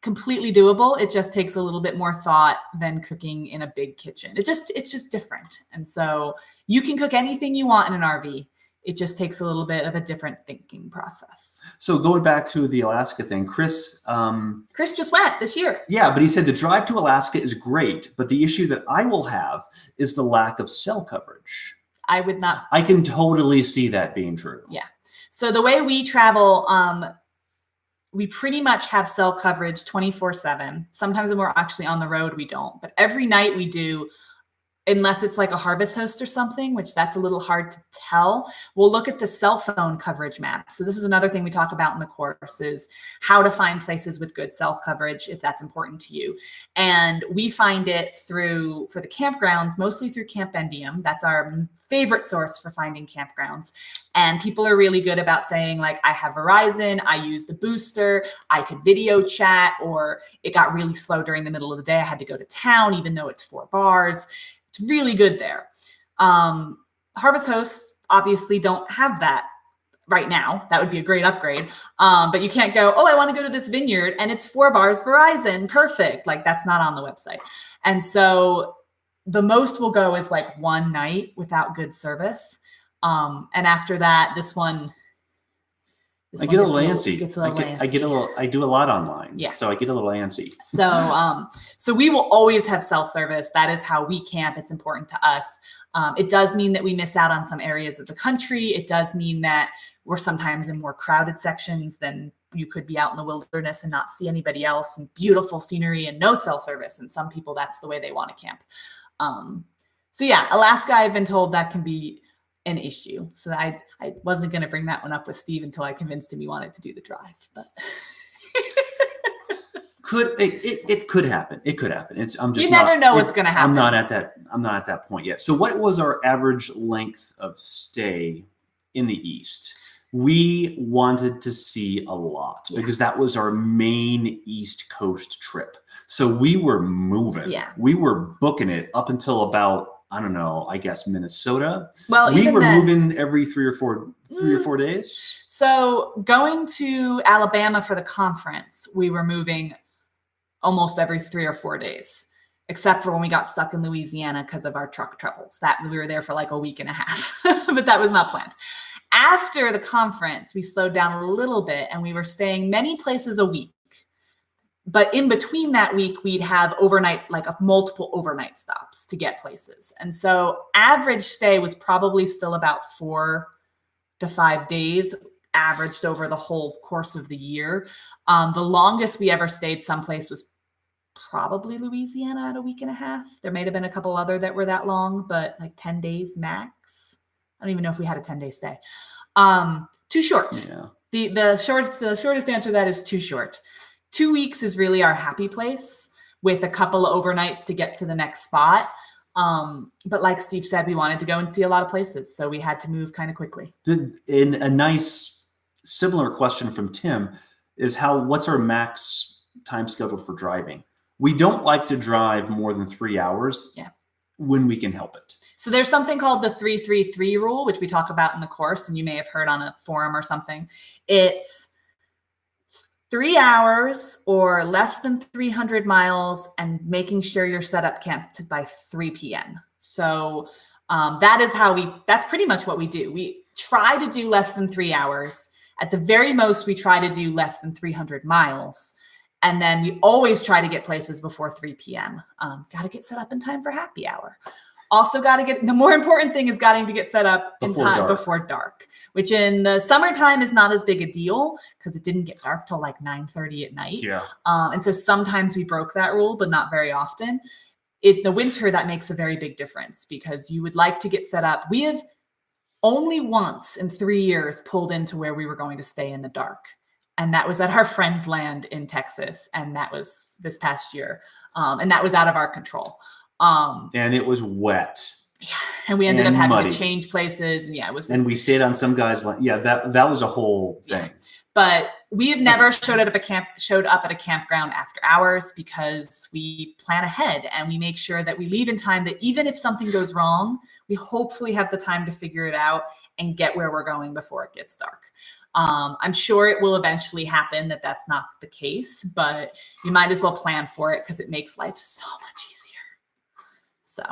completely doable. It just takes a little bit more thought than cooking in a big kitchen. It's just different, and so you can cook anything you want in an RV. It just takes a little bit of a different thinking process. So going back to the Alaska thing, Chris just went this year. Yeah, but he said the drive to Alaska is great, but the issue that I will have is the lack of cell coverage. I can totally see that being true. Yeah. So the way we travel, we pretty much have cell coverage 24/7. Sometimes when we're actually on the road, we don't. But every night we do, unless it's like a harvest host or something, which that's a little hard to tell. We'll look at the cell phone coverage map. So this is another thing we talk about in the course is how to find places with good cell coverage if that's important to you. And we find it for the campgrounds, mostly through Camp Endium. That's our favorite source for finding campgrounds. And people are really good about saying like, I have Verizon, I use the booster, I could video chat, or it got really slow during the middle of the day. I had to go to town, even though it's 4 bars. It's really good there. Harvest hosts obviously don't have that right now. That would be a great upgrade. But you can't go, I want to go to this vineyard and it's 4 bars Verizon. Perfect. Like that's not on the website. And so the most we'll go is like 1 night without good service. And after that, I get a little antsy. I do a lot online. Yeah. So I get a little antsy. So we will always have cell service. That is how we camp. It's important to us. It does mean that we miss out on some areas of the country. It does mean that we're sometimes in more crowded sections than you could be out in the wilderness and not see anybody else, and beautiful scenery and no cell service. And some people, that's the way they want to camp. So yeah, Alaska, I've been told that can be an issue. So I wasn't going to bring that one up with Steve until I convinced him he wanted to do the drive, but it could happen. It could happen. You never know what's going to happen. I'm not at that point yet. So what was our average length of stay in the East? We wanted to see a lot because that was our main East Coast trip. So we were moving. Yeah. We were booking it up until about, I don't know, I guess Minnesota. Well, we were moving every 3 or 4 days. So going to Alabama for the conference, we were moving almost every 3 or 4 days. except for when we got stuck in Louisiana because of our truck troubles. That we were there for like a week and a half, but that was not planned. After the conference, we slowed down a little bit and we were staying many places a week. But in between that week, we'd have overnight, like multiple overnight stops to get places. And so average stay was probably still about 4 to 5 days, averaged over the whole course of the year. The longest we ever stayed someplace was probably Louisiana at a week and a half. There may have been a couple other that were that long, but like 10 days max. I don't even know if we had a 10-day stay. Too short. Yeah. The shortest answer to that is too short. 2 weeks is really our happy place with a couple of overnights to get to the next spot. But like Steve said, we wanted to go and see a lot of places. So we had to move kind of quickly. In a nice similar question from Tim is what's our max time schedule for driving? We don't like to drive more than 3 hours when we can help it. So there's something called the 3-3-3 rule, which we talk about in the course, and you may have heard on a forum or something. It's 3 hours or less than 300 miles and making sure you're set up camp by 3 p.m. So that's pretty much what we do. We try to do less than 3 hours. At the very most, we try to do less than 300 miles. And then we always try to get places before 3 p.m. Got to get set up in time for happy hour. Also the more important thing is getting to get set up in time before dark, which in the summertime is not as big a deal because it didn't get dark till like 9:30 at night. Yeah. And so sometimes we broke that rule, but not very often. In the winter, that makes a very big difference because you would like to get set up. We have only once in 3 years pulled into where we were going to stay in the dark. And that was at our friend's land in Texas. And that was this past year. And that was out of our control. And it was wet. Yeah, and we ended up having muddy. to change places, and it was. And we stayed on some guy's land. Yeah, that was a whole thing. Yeah. But we have never showed up at a campground after hours because we plan ahead and we make sure that we leave in time. That even if something goes wrong, we hopefully have the time to figure it out and get where we're going before it gets dark. I'm sure it will eventually happen that that's not the case, but you might as well plan for it because it makes life so much easier. So,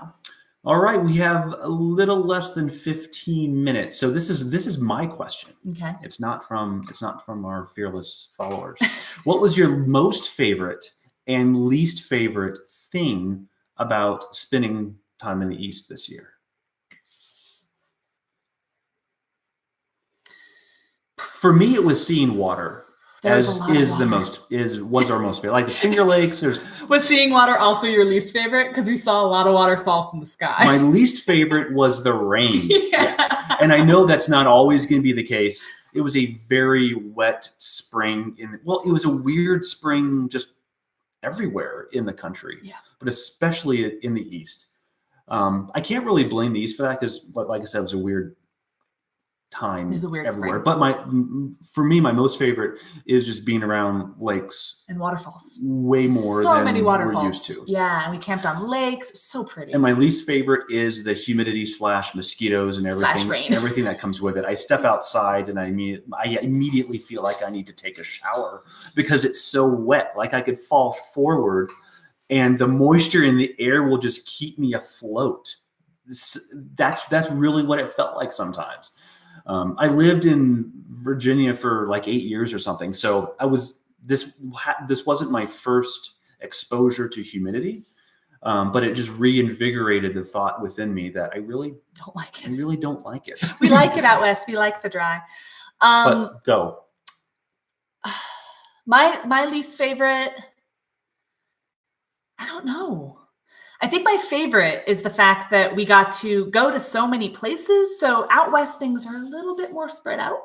all right, we have a little less than 15 minutes. So this is my question. Okay. It's not from our fearless followers. What was your most favorite and least favorite thing about spending time in the East this year? For me, it was seeing water. Was our most favorite. Like the Finger Lakes. Was seeing water also your least favorite? Because we saw a lot of water fall from the sky. My least favorite was the rain. Yeah. Yes. And I know that's not always going to be the case. It was a very wet spring. It was a weird spring just everywhere in the country, but especially in the East. I can't really blame the East for that because, like I said, it was a weird time everywhere. But for me, my most favorite is just being around lakes and waterfalls. Way more so than many waterfalls we're used to. Yeah, and we camped on lakes. It was so pretty. And my least favorite is the humidity / mosquitoes and everything. Rain. Everything that comes with it. I step outside and I immediately feel like I need to take a shower because it's so wet. Like I could fall forward, and the moisture in the air will just keep me afloat. That's really what it felt like sometimes. I lived in Virginia for like 8 years or something. So this wasn't my first exposure to humidity, but it just reinvigorated the thought within me that I really don't like it. We like it out west. We like the dry. But go. My least favorite, I don't know. I think my favorite is the fact that we got to go to so many places. So out west, things are a little bit more spread out.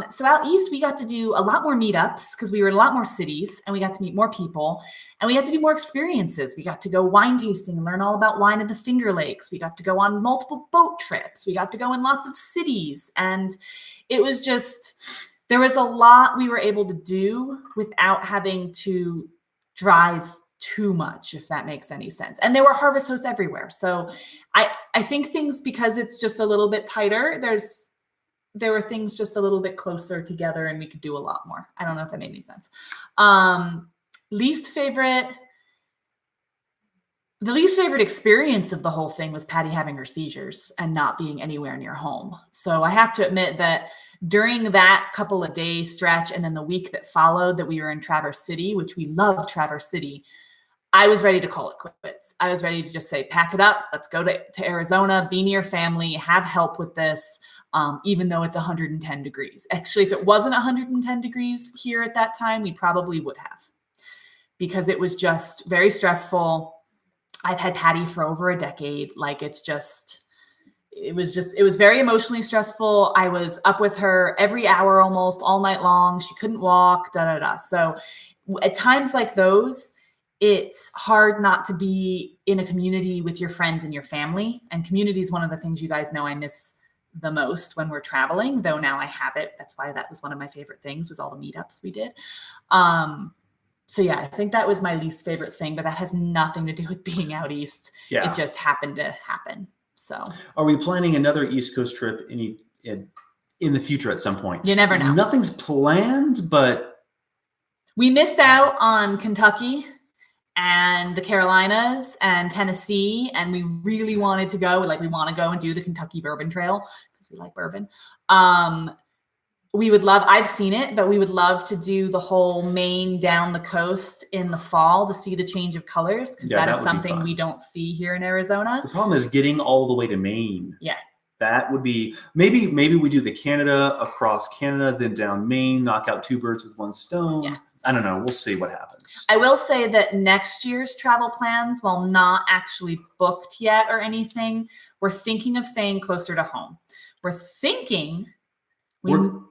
So out east, we got to do a lot more meetups because we were in a lot more cities and we got to meet more people and we got to do more experiences. We got to go wine tasting and learn all about wine in the Finger Lakes. We got to go on multiple boat trips. We got to go in lots of cities. And it was just, there was a lot we were able to do without having to drive too much, if that makes any sense. And there were harvest hosts everywhere. So I think things, because it's just a little bit tighter, there were things just a little bit closer together and we could do a lot more. I don't know if that made any sense. Least favorite, The least favorite experience of the whole thing was Patty having her seizures and not being anywhere near home. So I have to admit that during that couple of day stretch and then the week that followed that we were in Traverse City, which we love Traverse City, I was ready to call it quits. I was ready to just say, pack it up. Let's go to Arizona, be near family, have help with this, even though it's 110 degrees. Actually, if it wasn't 110 degrees here at that time, we probably would have, because it was just very stressful. I've had Patty for over a decade. Like it was very emotionally stressful. I was up with her every hour, almost all night long. She couldn't walk, So at times like those, it's hard not to be in a community with your friends and your family. And community is one of the things you guys know I miss the most when we're traveling, though now I have it. That's why that was one of my favorite things, was all the meetups we did. So yeah, I think that was my least favorite thing, but that has nothing to do with being out east. Yeah. It just happened to happen. So are we planning another East Coast trip in the future at some point? You never know. Nothing's planned, but we missed out on Kentucky and the Carolinas and Tennessee, and we really wanted to go. We want to go and do the Kentucky Bourbon Trail because we like bourbon. We would love, I've seen it, but we would love to do the whole Maine down the coast in the fall to see the change of colors, because that is something we don't see here in Arizona. The problem is getting all the way to Maine. Yeah. That would be, maybe we do the Canada, across Canada, then down Maine, knock out 2 birds with 1 stone. Yeah. I don't know. We'll see what happens. I will say that next year's travel plans, while not actually booked yet or anything, we're thinking of staying closer to home. We're thinking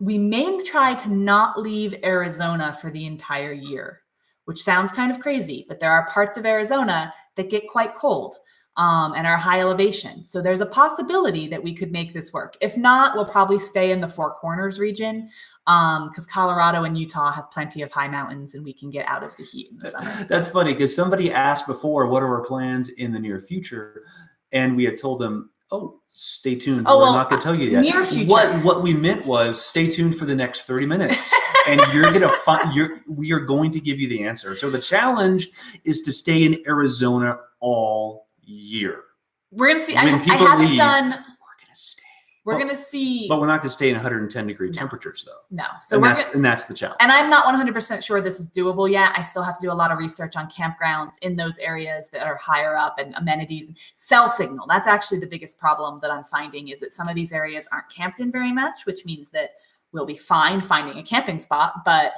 we may try to not leave Arizona for the entire year, which sounds kind of crazy, but there are parts of Arizona that get quite cold and are high elevation. So there's a possibility that we could make this work. If not, we'll probably stay in the Four Corners region, because Colorado and Utah have plenty of high mountains and we can get out of the heat in the summer. That's funny, because somebody asked before, what are our plans in the near future? And we had told them, oh, stay tuned. We're not going to tell you yet. Near future. What we meant was stay tuned for the next 30 minutes, and you're going to find. We are going to give you the answer. So the challenge is to stay in Arizona all year. We're going to see. I haven't done. We're going to stay. We're going to see. But we're not going to stay in 110 degree temperatures, though. No. So and that's the challenge. And I'm not 100% sure this is doable yet. I still have to do a lot of research on campgrounds in those areas that are higher up, and amenities and cell signal. That's actually the biggest problem that I'm finding, is that some of these areas aren't camped in very much, which means that we'll be fine finding a camping spot, but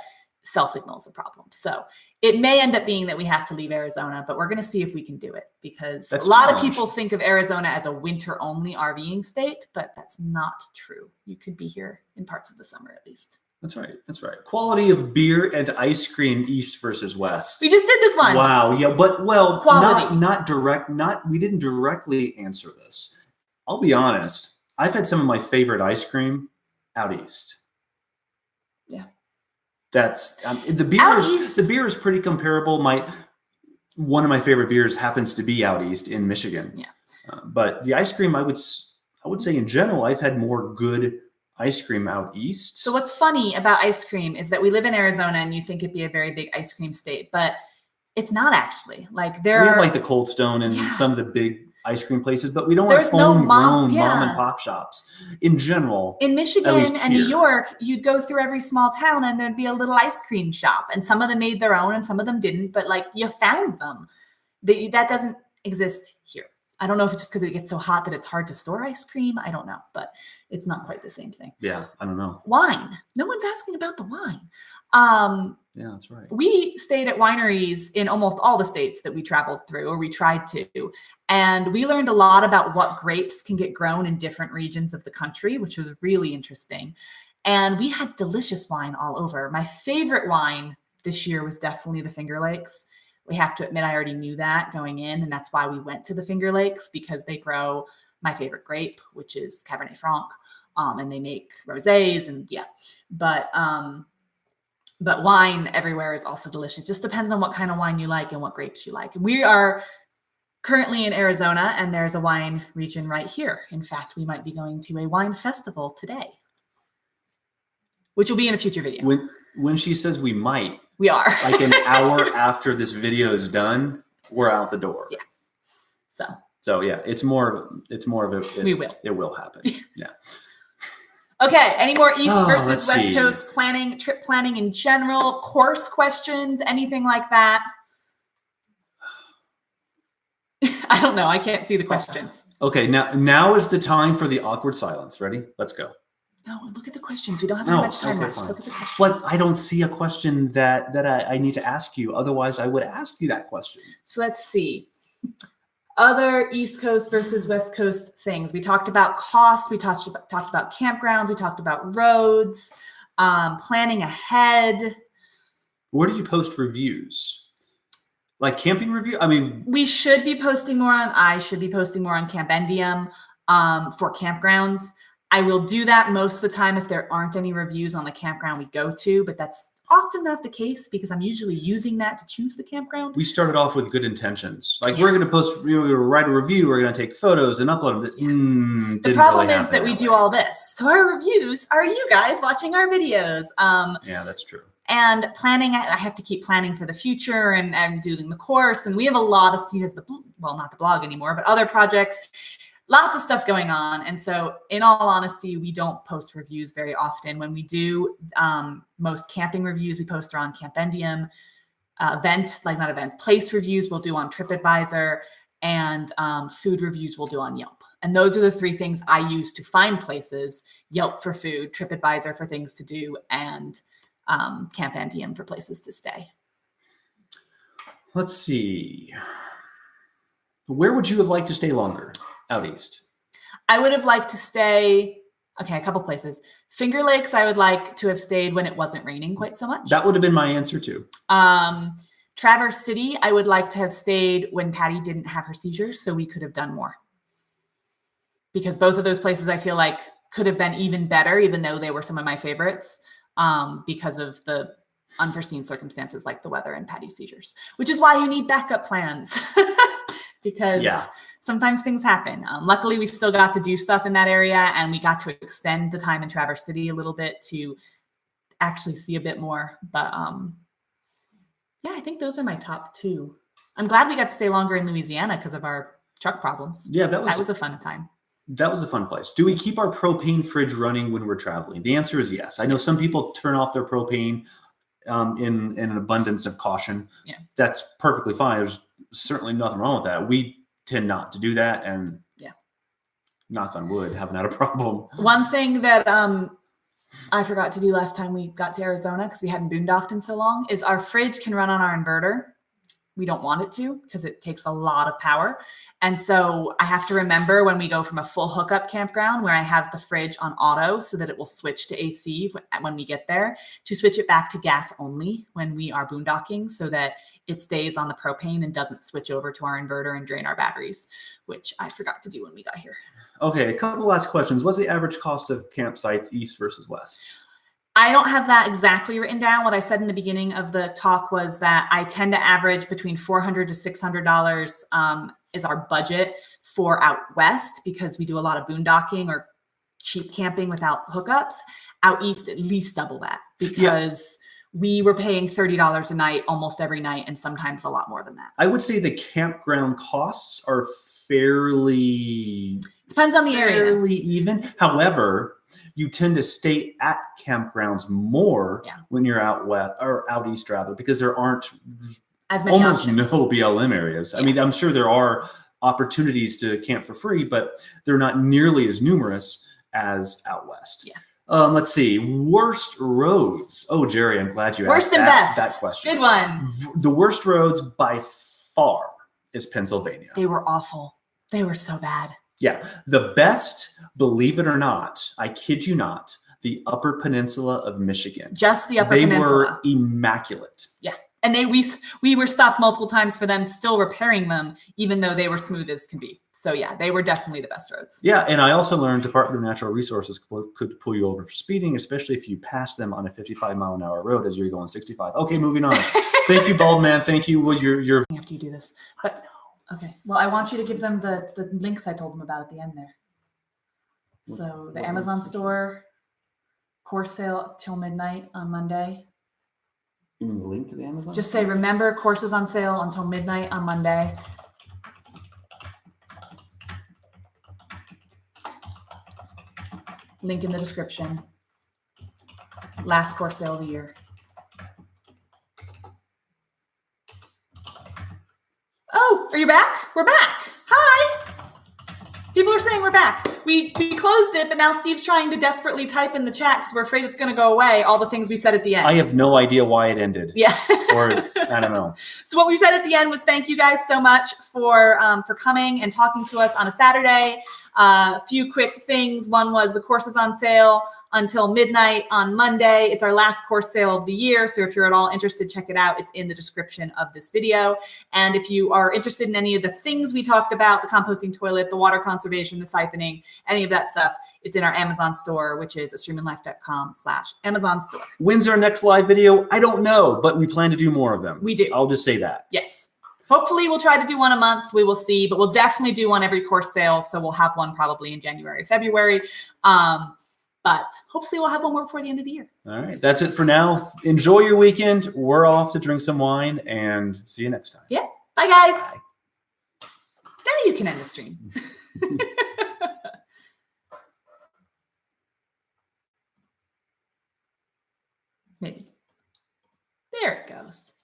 cell signal is a problem. So it may end up being that we have to leave Arizona, but we're going to see if we can do it, because a lot of people think of Arizona as a winter only RVing state, but that's not true. You could be here in parts of the summer at least. That's right. That's right. Quality of beer and ice cream, East versus West. We just did this one. Wow. Yeah. But quality. We didn't directly answer this. I'll be honest. I've had some of my favorite ice cream out East. Yeah. That's the beer is pretty comparable. One of my favorite beers happens to be out East in Michigan. Yeah. But the ice cream, I would say in general, I've had more good ice cream out East. So what's funny about ice cream is that we live in Arizona and you think it'd be a very big ice cream state, but it's not actually. We have like the Cold Stone and some of the big ice cream places, but we don't have homegrown mom and pop shops in general. In Michigan and New York, you'd go through every small town and there'd be a little ice cream shop, and some of them made their own and some of them didn't, but you found them. That doesn't exist here. I don't know if it's just because it gets so hot that it's hard to store ice cream. I don't know, but it's not quite the same thing. Yeah, I don't know. Wine. No one's asking about the wine. Yeah, that's right. We stayed at wineries in almost all the states that we traveled through, or we tried to. And we learned a lot about what grapes can get grown in different regions of the country, which was really interesting. And we had delicious wine all over. My favorite wine this year was definitely the Finger Lakes. We have to admit, I already knew that going in, and that's why we went to the Finger Lakes, because they grow my favorite grape, which is Cabernet Franc, and they make rosés and But wine everywhere is also delicious. Just depends on what kind of wine you like and what grapes you like. And we are currently in Arizona, and there's a wine region right here. In fact, we might be going to a wine festival today, which will be in a future video. When she says we might, we are. like an hour after this video is done, we're out the door. Yeah. So yeah, it's more of a. We will. It will happen. Yeah. Okay. Any more East Oh, versus let's West see. Coast planning, trip planning in general, course questions, anything like that? I don't know. I can't see the questions. Okay. Now is the time for the awkward silence. Ready? Let's go. No, look at the questions. We don't have that much time left. Fine. Look at the questions. But I don't see a question that I need to ask you. Otherwise, I would ask you that question. So let's see. Other East Coast versus West Coast things. We talked about costs. We talked about campgrounds. We talked about roads, planning ahead. Where do you post reviews? Like camping review? I mean, I should be posting more on Campendium for campgrounds. I will do that most of the time if there aren't any reviews on the campground we go to, but that's often not the case because I'm usually using that to choose the campground. we started off with good intentions. Like we're going to post, we're going to write a review, we're going to take photos and upload them. The problem is that we do all this. So our reviews are you guys watching our videos. Yeah, that's true. And planning, I have to keep planning for the future and doing the course. And we have a lot of, he has not the blog anymore, but other projects, lots of stuff going on. And so in all honesty, we don't post reviews very often. When we do, most camping reviews we post are on Campendium. Place reviews we'll do on TripAdvisor, and food reviews we'll do on Yelp. And those are the three things I use to find places: Yelp for food, TripAdvisor for things to do, and Campendium for places to stay. Let's see. Where would you have liked to stay longer out east? I would have liked to stay, a couple places. Finger Lakes, I would like to have stayed when it wasn't raining quite so much. That would have been my answer too. Traverse City, I would like to have stayed when Patty didn't have her seizures, so we could have done more. Because both of those places I feel like could have been even better, even though they were some of my favorites, because of the unforeseen circumstances like the weather and Patty's seizures, which is why you need backup plans. Because sometimes things happen. Luckily, we still got to do stuff in that area, and we got to extend the time in Traverse City a little bit to actually see a bit more. But I think those are my top two. I'm glad we got to stay longer in Louisiana because of our truck problems. Yeah, that was a fun time. That was a fun place. Do we keep our propane fridge running when we're traveling? The answer is yes. I know some people turn off their propane in an abundance of caution. Yeah, that's perfectly fine. There's certainly nothing wrong with that. We tend not to do that, and knock on wood, haven't had a problem. One thing that I forgot to do last time we got to Arizona, because we hadn't boondocked in so long, is our fridge can run on our inverter. We don't want it to because it takes a lot of power. And so I have to remember when we go from a full hookup campground where I have the fridge on auto so that it will switch to AC when we get there, to switch it back to gas only when we are boondocking so that it stays on the propane and doesn't switch over to our inverter and drain our batteries, which I forgot to do when we got here. Okay, a couple last questions. What's the average cost of campsites east versus west? I don't have that exactly written down. What I said in the beginning of the talk was that I tend to average between $400 to $600 is our budget for out west, because we do a lot of boondocking or cheap camping without hookups. Out east, at least double that, because we were paying $30 a night almost every night, and sometimes a lot more than that. I would say the campground costs are fairly... Depends on the area. Fairly even. However, you tend to stay at campgrounds more when you're out west or out east, rather, because there aren't as many almost options. No BLM areas. I mean, I'm sure there are opportunities to camp for free, but they're not nearly as numerous as out west. Let's see. Worst roads. Oh, Jerry, I'm glad you asked asked that question. Good one. The worst roads by far is Pennsylvania. They were awful. They were so bad. Yeah. The best, believe it or not, I kid you not, the Upper Peninsula of Michigan. Just the Upper Peninsula. They were immaculate. Yeah. And we were stopped multiple times for them still repairing them, even though they were smooth as can be. So yeah, they were definitely the best roads. Yeah. And I also learned Department of Natural Resources could pull you over for speeding, especially if you pass them on a 55-mile-an-hour road as you're going 65. Okay, moving on. Thank you, bald man. Thank you. Well, you're after you do this. But okay. Well, I want you to give them the links I told them about at the end there. So the Amazon store, course sale till midnight on Monday. You mean the link to the Amazon? Just say, remember, courses on sale until midnight on Monday. Link in the description. Last course sale of the year. Oh, are you back? We're back. Hi. People are saying we're back. We closed it, but now Steve's trying to desperately type in the chat because we're afraid it's going to go away, all the things we said at the end. I have no idea why it ended. Yeah. Or I don't know. So what we said at the end was thank you guys so much for coming and talking to us on a Saturday. A few quick things. One was the course is on sale until midnight on Monday. It's our last course sale of the year. So if you're at all interested, check it out. It's in the description of this video. And if you are interested in any of the things we talked about, the composting toilet, the water conservation, the siphoning, any of that stuff, it's in our Amazon store, which is astreaminlife.com/Amazon store. When's our next live video? I don't know, but we plan to do more of them. We do. I'll just say that. Yes. Hopefully we'll try to do one a month. We will see, but we'll definitely do one every course sale. So we'll have one probably in January, February. But hopefully we'll have one more before the end of the year. All right. That's it for now. Enjoy your weekend. We're off to drink some wine and see you next time. Yeah. Bye, guys. Bye. Now you can end the stream. Maybe. There it goes.